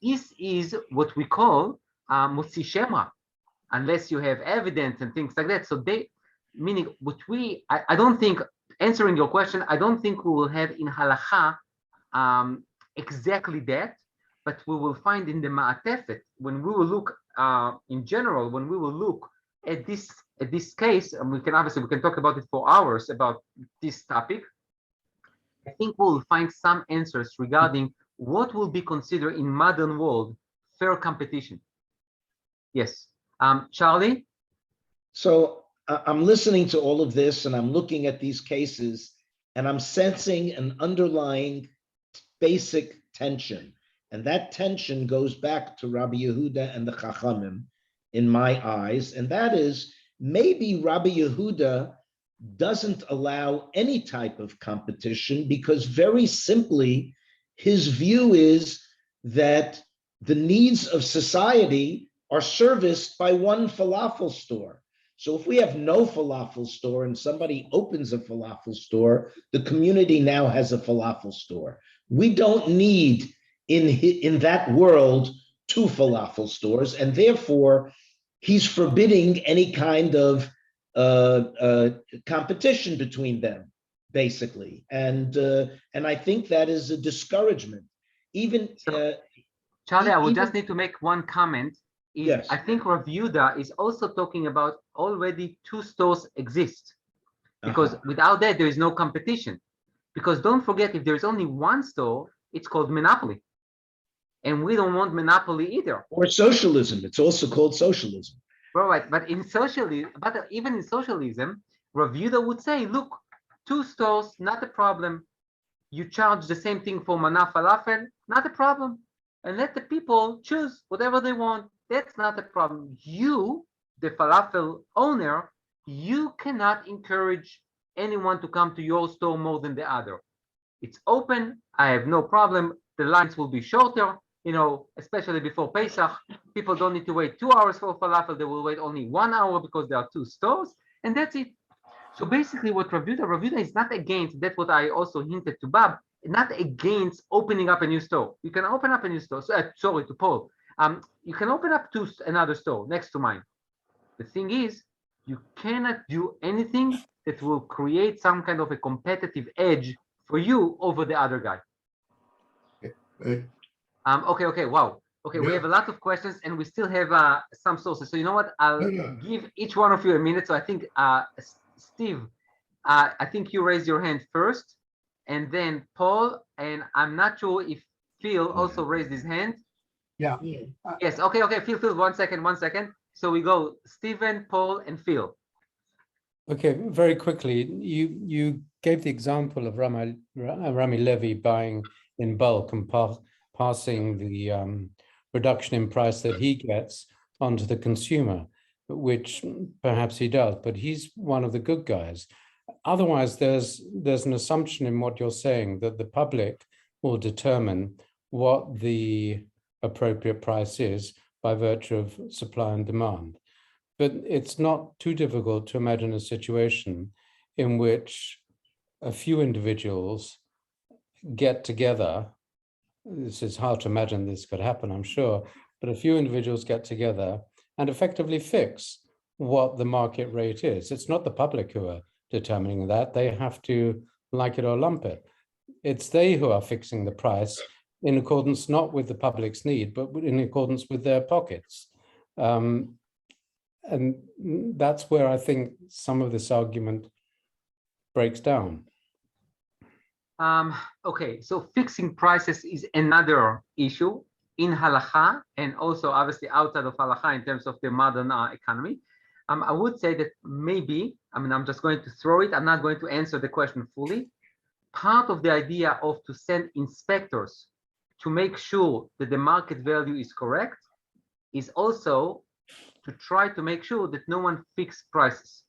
This is what we call motzi shemra, unless you have evidence and things like that. So they, meaning what I don't think, answering your question, I don't think we will have in halacha exactly that, but we will find in the ma'atefet, when we will look in general, when we will look at this case, and we can talk about it for hours about this topic. I think we will find some answers regarding what will be considered in modern world fair competition. Yes, Charlie. So I'm listening to all of this and I'm looking at these cases and I'm sensing an underlying basic tension. And that tension goes back to Rabbi Yehuda and the Chachamim in my eyes. And that is, maybe Rabbi Yehuda doesn't allow any type of competition because very simply, his view is that the needs of society are serviced by one falafel store. So if we have no falafel store and somebody opens a falafel store, the community now has a falafel store. We don't need in that world two falafel stores, and therefore he's forbidding any kind of competition between them, basically. And I think that is a discouragement. Charlie, I will just need to make one comment. Yes. I think Rav Yehuda is also talking about already two stores exist, because without that there is no competition. Because don't forget, if there's only one store, it's called monopoly, and we don't want monopoly either. Or socialism. It's also called socialism. Right, but in socialism, but even in socialism, Rav Yehuda would say, look, 2 stores, not a problem. You charge the same thing for mana falafel, not a problem. And let the people choose whatever they want. That's not a problem. You, the falafel owner, you cannot encourage anyone to come to your store more than the other. It's open. I have no problem. The lines will be shorter, especially before Pesach. People don't need to wait 2 hours for falafel. They will wait only 1 hour because there are 2 stores, and that's it. So basically what Rav Yehuda is not against, that's what I also hinted to Bob, not against opening up a new store. You can open up a new store. Sorry, to Paul. You can open up to another store next to mine. The thing is, you cannot do anything that will create some kind of a competitive edge for you over the other guy. Okay, wow. Okay, we have a lot of questions and we still have some sources. So you know what? I'll give each one of you a minute. So I think, Steve, I think you raised your hand first, and then Paul, and I'm not sure if Phil also raised his hand. Yeah. Yes, okay, Phil, one second. So we go Stephen, Paul, and Phil. Okay, very quickly, you gave the example of Rami Levy buying in bulk and passing the reduction in price that he gets onto the consumer, which perhaps he does, but he's one of the good guys. Otherwise, there's an assumption in what you're saying that the public will determine what the appropriate price is by virtue of supply and demand. But it's not too difficult to imagine a situation in which a few individuals get together. This is hard to imagine this could happen, I'm sure, but a few individuals get together and effectively fix what the market rate is. It's not the public who are determining that. They have to like it or lump it. It's they who are fixing the price in accordance not with the public's need, but in accordance with their pockets. And that's where I think some of this argument breaks down. Okay, so fixing prices is another issue in halakha and also obviously outside of halakha in terms of the modern economy. I would say that maybe, I'm just going to throw it. I'm not going to answer the question fully. Part of the idea of to send inspectors to make sure that the market value is correct is also to try to make sure that no one fixes prices,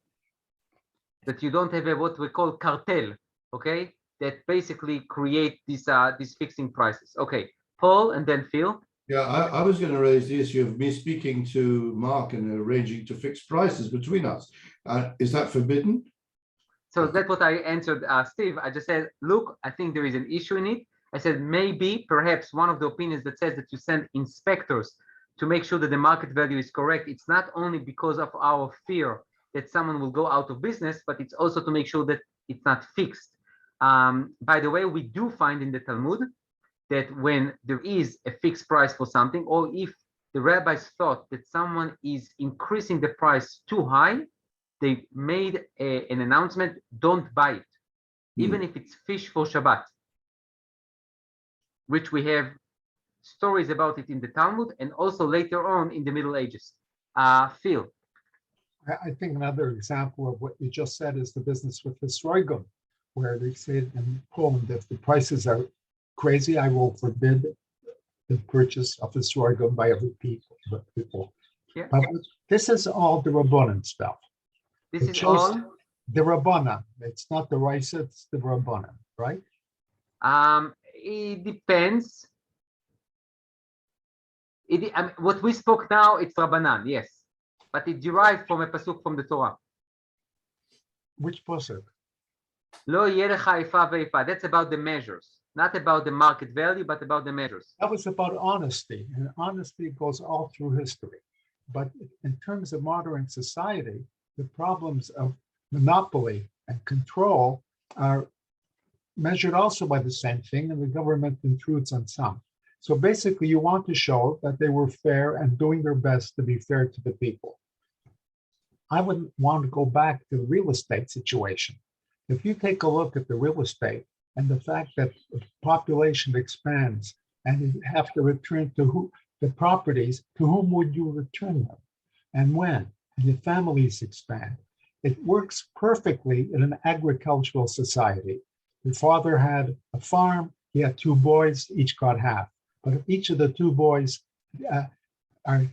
that you don't have what we call cartel, okay, that basically create these fixing prices. Okay, Paul and then Phil. Yeah, I was going to raise the issue of me speaking to Mark and arranging to fix prices between us. Is that forbidden? So that's what I answered, Steve. I just said, look, I think there is an issue in it. I said, maybe, perhaps one of the opinions that says that you send inspectors to make sure that the market value is correct. It's not only because of our fear that someone will go out of business, but it's also to make sure that it's not fixed. By the way, we do find in the Talmud that when there is a fixed price for something, or if the rabbis thought that someone is increasing the price too high, they made an announcement, don't buy it, even if it's fish for Shabbat, which we have stories about it in the Talmud and also later on in the Middle Ages. Phil. I think another example of what you just said is the business with the Sroigum, where they said in Poland, if the prices are crazy, I will forbid the purchase of the Sroigum by other people. Yeah. But this is all the Rabbanan stuff. This is all the Rabbanan. It's not the Raisa, it's the Rabbanan, right? It depends. What we spoke now, it's Rabbanan, yes, but it derived from a pasuk from the Torah. Which pasuk? Lo yerecha ifa ve'ifa. That's about the measures, not about the market value, but about the measures. That was about honesty, and honesty goes all through history. But in terms of modern society, the problems of monopoly and control are measured also by the same thing, and the government intrudes on some. So basically, you want to show that they were fair and doing their best to be fair to the people. I would want to go back to the real estate situation. If you take a look at the real estate and the fact that the population expands and you have to return to who the properties, to whom would you return them and when? And the families expand. it works perfectly in an agricultural society. The father had a farm, he had two boys, each got half. But if each of the two boys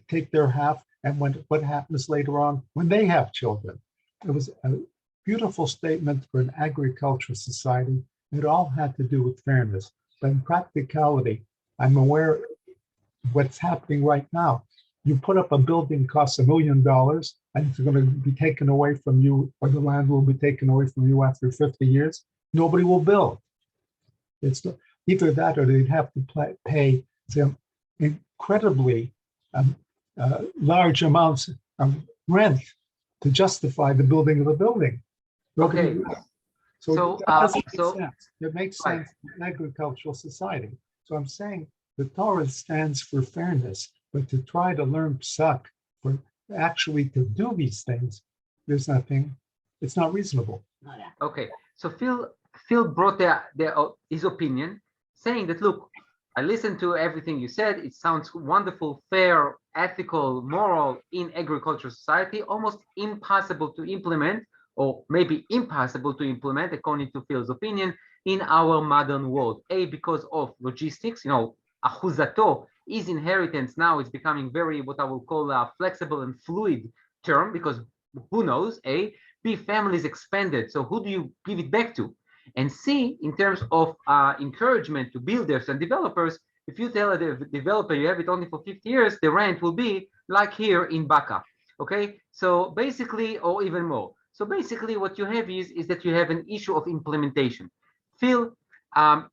take their half, and what happens later on when they have children? It was a beautiful statement for an agricultural society. It all had to do with fairness. But in practicality, I'm aware of what's happening right now. You put up a building costs $1 million, and it's going to be taken away from you, or the land will be taken away from you after 50 years. Nobody will build. It's either that, or they'd have to pay some incredibly large amounts of rent to justify the building of the building. Okay. So that doesn't make sense. It makes right. sense in an agricultural society. So I'm saying the Torah stands for fairness, but to try to learn psak, for actually to do these things, there's nothing, it's not reasonable. Okay, so Phil brought his opinion, saying that, look, I listened to everything you said. It sounds wonderful, fair, ethical, moral in agricultural society, almost impossible to implement, or maybe impossible to implement, according to Phil's opinion, in our modern world. Because of logistics, achuzato is inheritance. Now it's becoming very, what I will call a flexible and fluid term, because who knows, B, families expanded, so who do you give it back to? And C, in terms of encouragement to builders and developers, if you tell a developer you have it only for 50 years, the rent will be like here in Baka, okay? So basically, or even more. So basically what you have is that you have an issue of implementation. Phil,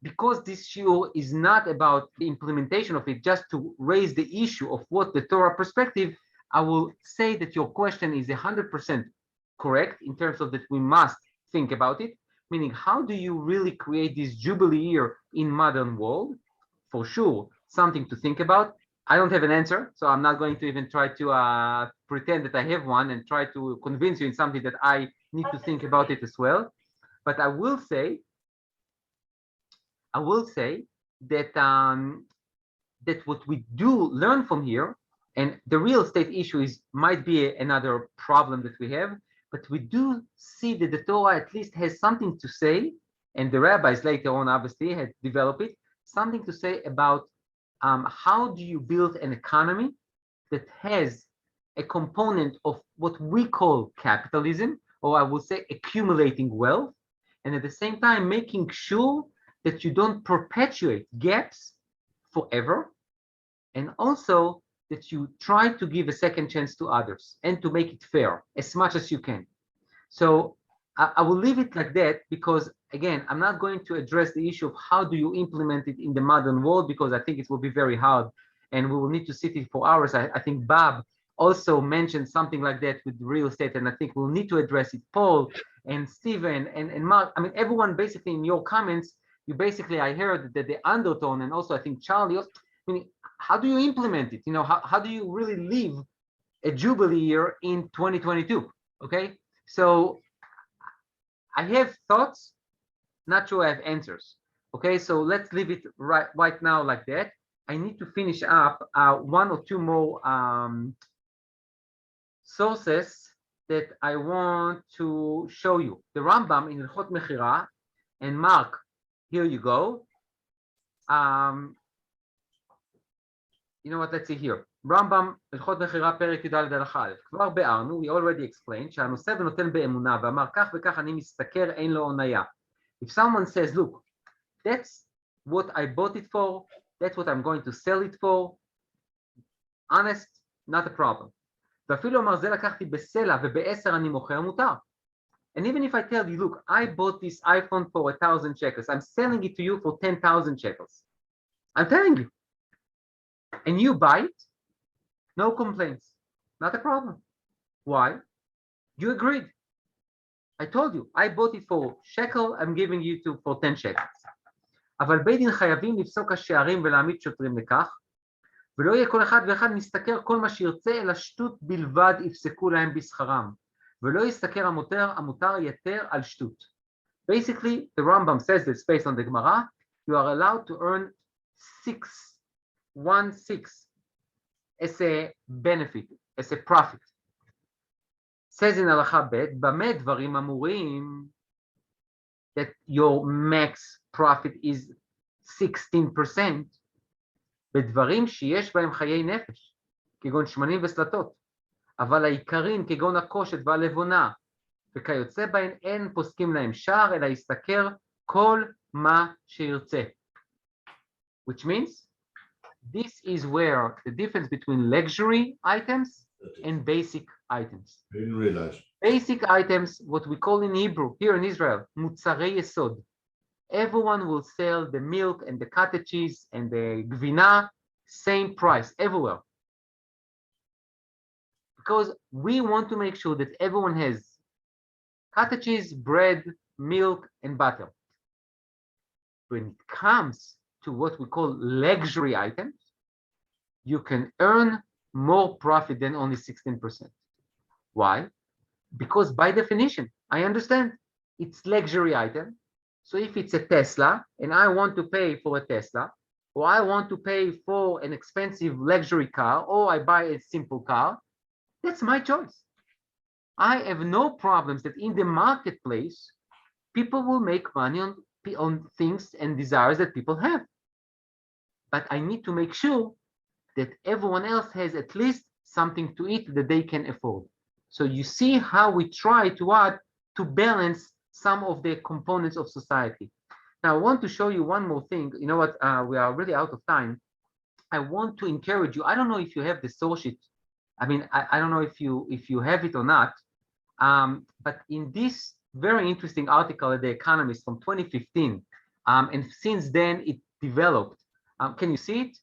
because this issue is not about the implementation of it, just to raise the issue of what the Torah perspective, I will say that your question is 100% correct in terms of that we must think about it, meaning how do you really create this Jubilee year in modern world? For sure, something to think about. I don't have an answer, so I'm not going to even try to pretend that I have one and try to convince you in something that I need to think about it as well. But I will say that that what we do learn from here, and the real estate issue might be another problem that we have, but we do see that the Torah at least has something to say, and the rabbis later on obviously had developed it, something to say about how do you build an economy that has a component of what we call capitalism, or I will say accumulating wealth, and at the same time making sure that you don't perpetuate gaps forever, and also that you try to give a second chance to others and to make it fair as much as you can. So I will leave it like that, because again, I'm not going to address the issue of how do you implement it in the modern world, because I think it will be very hard and we will need to sit it for hours. I think Bob also mentioned something like that with real estate, and I think we'll need to address it. Paul and Stephen and Mark, I mean, everyone basically in your comments, I heard that the undertone, and also I think Charlie, I mean, how do you implement it? How do you really live a Jubilee year in 2022? Okay, so I have thoughts, not sure I have answers. Okay, so let's leave it right now like that. I need to finish up one or two more sources that I want to show you. The Rambam in Hilchot Mechira, and Mark, here you go. You know what, let's see here. רמב"ם, הלכות מכירה, פרק י"ד הלכה א'. כבר ביארנו, we already explained, שהנושא ונותן באמונה, ואמר כך וכך אני משתכר, אין לו הונאה. If someone says, look, that's what I bought it for, that's what I'm going to sell it for, honest, not a problem. ואפילו אומר, זה לקחתי בסלע, וב10 אני מוכר, מותר. And even if I tell you, look, I bought this iPhone for 1,000 shekels, I'm selling it to you for 10,000 shekels. I'm telling you. And you buy it, no complaints, not a problem. Why? You agreed. I told you, I bought it for shekel, I'm giving you for 10 shekels. אבל בית דין חייבים לפסוק השערים ולהעמיד שוטרים לכך, ולא יהיה כל אחד ואחד משתכר כל מה שירצה, אלא שטות בלבד יפסקו להם בשכרם, ולא ישתכר המותר יתר על שטות. Basically, the Rambam says this based on the Gemara, you are allowed to earn 1/6 as a benefit, as a profit. says in הלכה ב', במה דברים אמורים that your max profit is 16%, בדברים שיש בהם חיי נפש, כגון שמנים וסלטות, אבל העיקרים כגון הקושת והלבונה, וכיוצא בהן אין פוסקים להם שער, אלא יסתכר כל מה שירצה. Which means, this is where the difference between luxury items and basic items. I didn't realize. Basic items, what we call in Hebrew, here in Israel, מוצרי יסוד. Everyone will sell the milk and the cottage cheese and the gvina, same price everywhere. Because we want to make sure that everyone has cottage cheese, bread, milk, and butter. When it comes to what we call luxury items, you can earn more profit than only 16%. Why? Because by definition, I understand it's luxury item. So if it's a Tesla and I want to pay for a Tesla, or I want to pay for an expensive luxury car, or I buy a simple car, that's my choice. I have no problems that in the marketplace, people will make money on things and desires that people have. But I need to make sure that everyone else has at least something to eat that they can afford. So you see how we try to balance some of the components of society. Now I want to show you one more thing. You know what? We are really out of time. I want to encourage you. I don't know if you have the source sheet. I mean, I don't know if you have it or not. But in this very interesting article at The Economist from 2015, and since then it developed. Can you see it?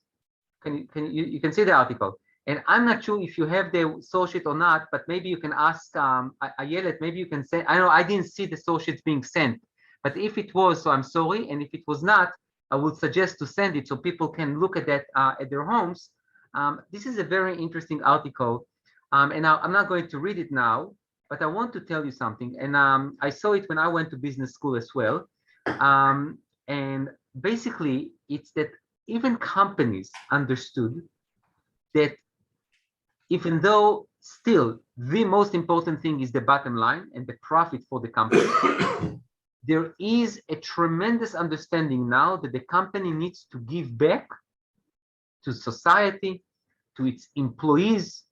You can see the article. And I'm not sure if you have the source sheet or not, but maybe you can ask Ayelet, maybe you can say, I know I didn't see the source sheet being sent, but if it was, so I'm sorry. And if it was not, I would suggest to send it so people can look at that at their homes. This is a very interesting article. And I'm not going to read it now, but I want to tell you something. And I saw it when I went to business school as well. And basically, it's that even companies understood that even though still the most important thing is the bottom line and the profit for the company, there is a tremendous understanding now that the company needs to give back to society, to its employees,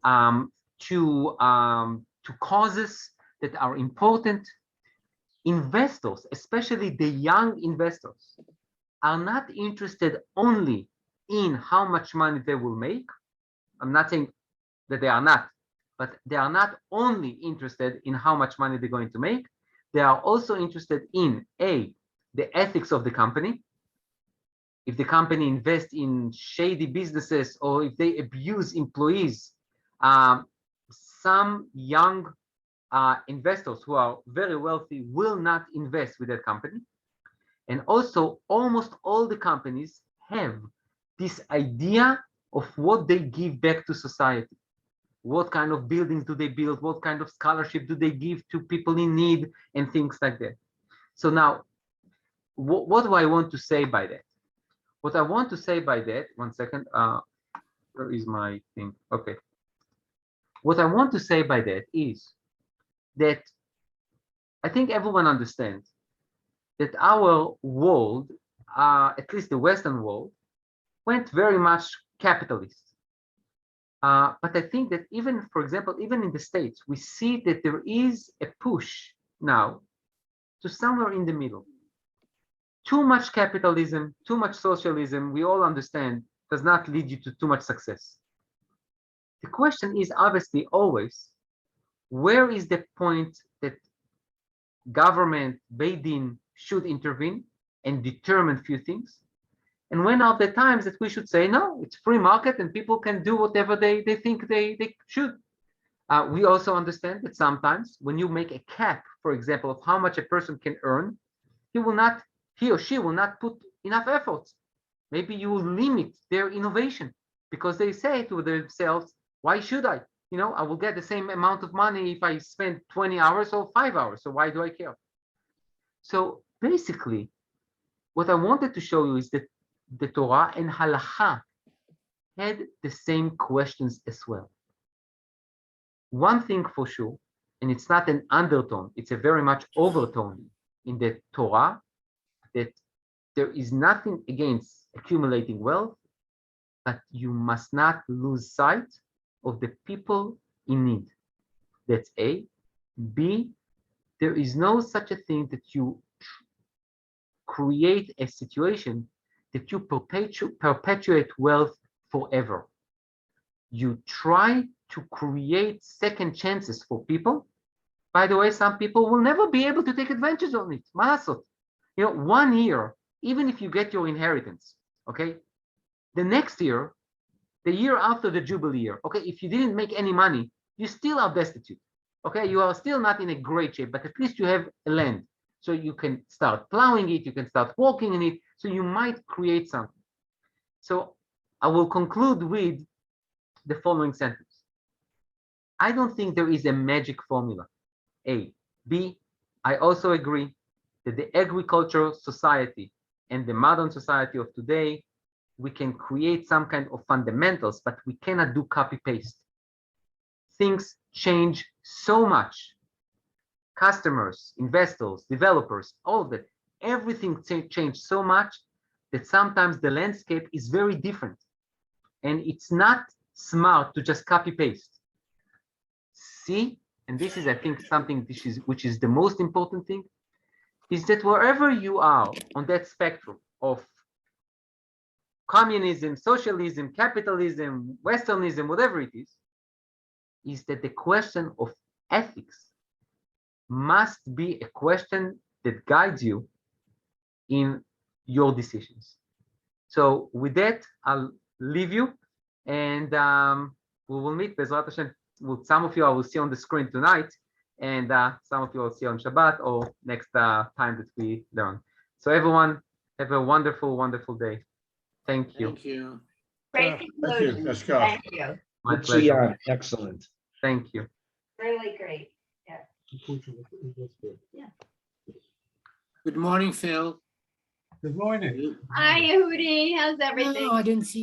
to causes that are important. Investors, especially the young investors, are not interested only in how much money they will make. I'm not saying that they are not, but they are not only interested in how much money they're going to make. They are also interested in the ethics of the company. If the company invests in shady businesses or if they abuse employees, some young investors who are very wealthy will not invest with that company. And also, almost all the companies have this idea of what they give back to society. What kind of buildings do they build? What kind of scholarship do they give to people in need and things like that? So now, what do I want to say by that? What I want to say by that, one second, where is my thing? Okay. What I want to say by that is that I think everyone understands that our world, at least the Western world, went very much capitalist. But I think that even, for example, even in the States, we see that there is a push now to somewhere in the middle. Too much capitalism, too much socialism, we all understand, does not lead you to too much success. The question is obviously always, where is the point that government, Beit Din, should intervene and determine few things? And when are the times that we should say, no, it's free market and people can do whatever they think they should? We also understand that sometimes when you make a cap, for example, of how much a person can earn, he or she will not put enough effort. Maybe you will limit their innovation because they say to themselves, why should I? You know, I will get the same amount of money if I spend 20 hours or 5 hours. So why do I care? So basically, what I wanted to show you is that the Torah and Halacha had the same questions as well. one thing for sure, and it's not an undertone, it's a very much overtone in the Torah, that there is nothing against accumulating wealth, but you must not lose sight of the people in need. That's A. B, there is no such a thing that you create a situation that you perpetuate wealth forever. You try to create second chances for people. By the way, some people will never be able to take advantage of it. Maasot. 1 year, even if you get your inheritance, okay, the next year, the year after the Jubilee year, okay, if you didn't make any money, you still are destitute. Okay, you are still not in a great shape, but at least you have a land. So you can start plowing it, you can start walking in it, so you might create something. So I will conclude with the following sentence. I don't think there is a magic formula. A. B, I also agree that the agricultural society and the modern society of today, we can create some kind of fundamentals, but we cannot do copy-paste. Things change so much. Customers, investors, developers, all of that, everything changed so much that sometimes the landscape is very different. And it's not smart to just copy-paste. See, and this is, I think, something which is the most important thing, is that wherever you are on that spectrum of communism, socialism, capitalism, Westernism, whatever it is that the question of ethics must be a question that guides you in your decisions. So with that, I'll leave you, and we will meet, Bezrat Hashem. With some of you I will see on the screen tonight, and some of you will see on Shabbat or next time that we learn. So everyone, have a wonderful, wonderful day. Thank you. Thank you. Great Thank you. conclusion. Yashkar. Thank you. My Good pleasure. Shai. Excellent. Thank you. Really great. Good morning, Phil. Good morning. Hi, Yehudi. How's everything? Oh, I didn't see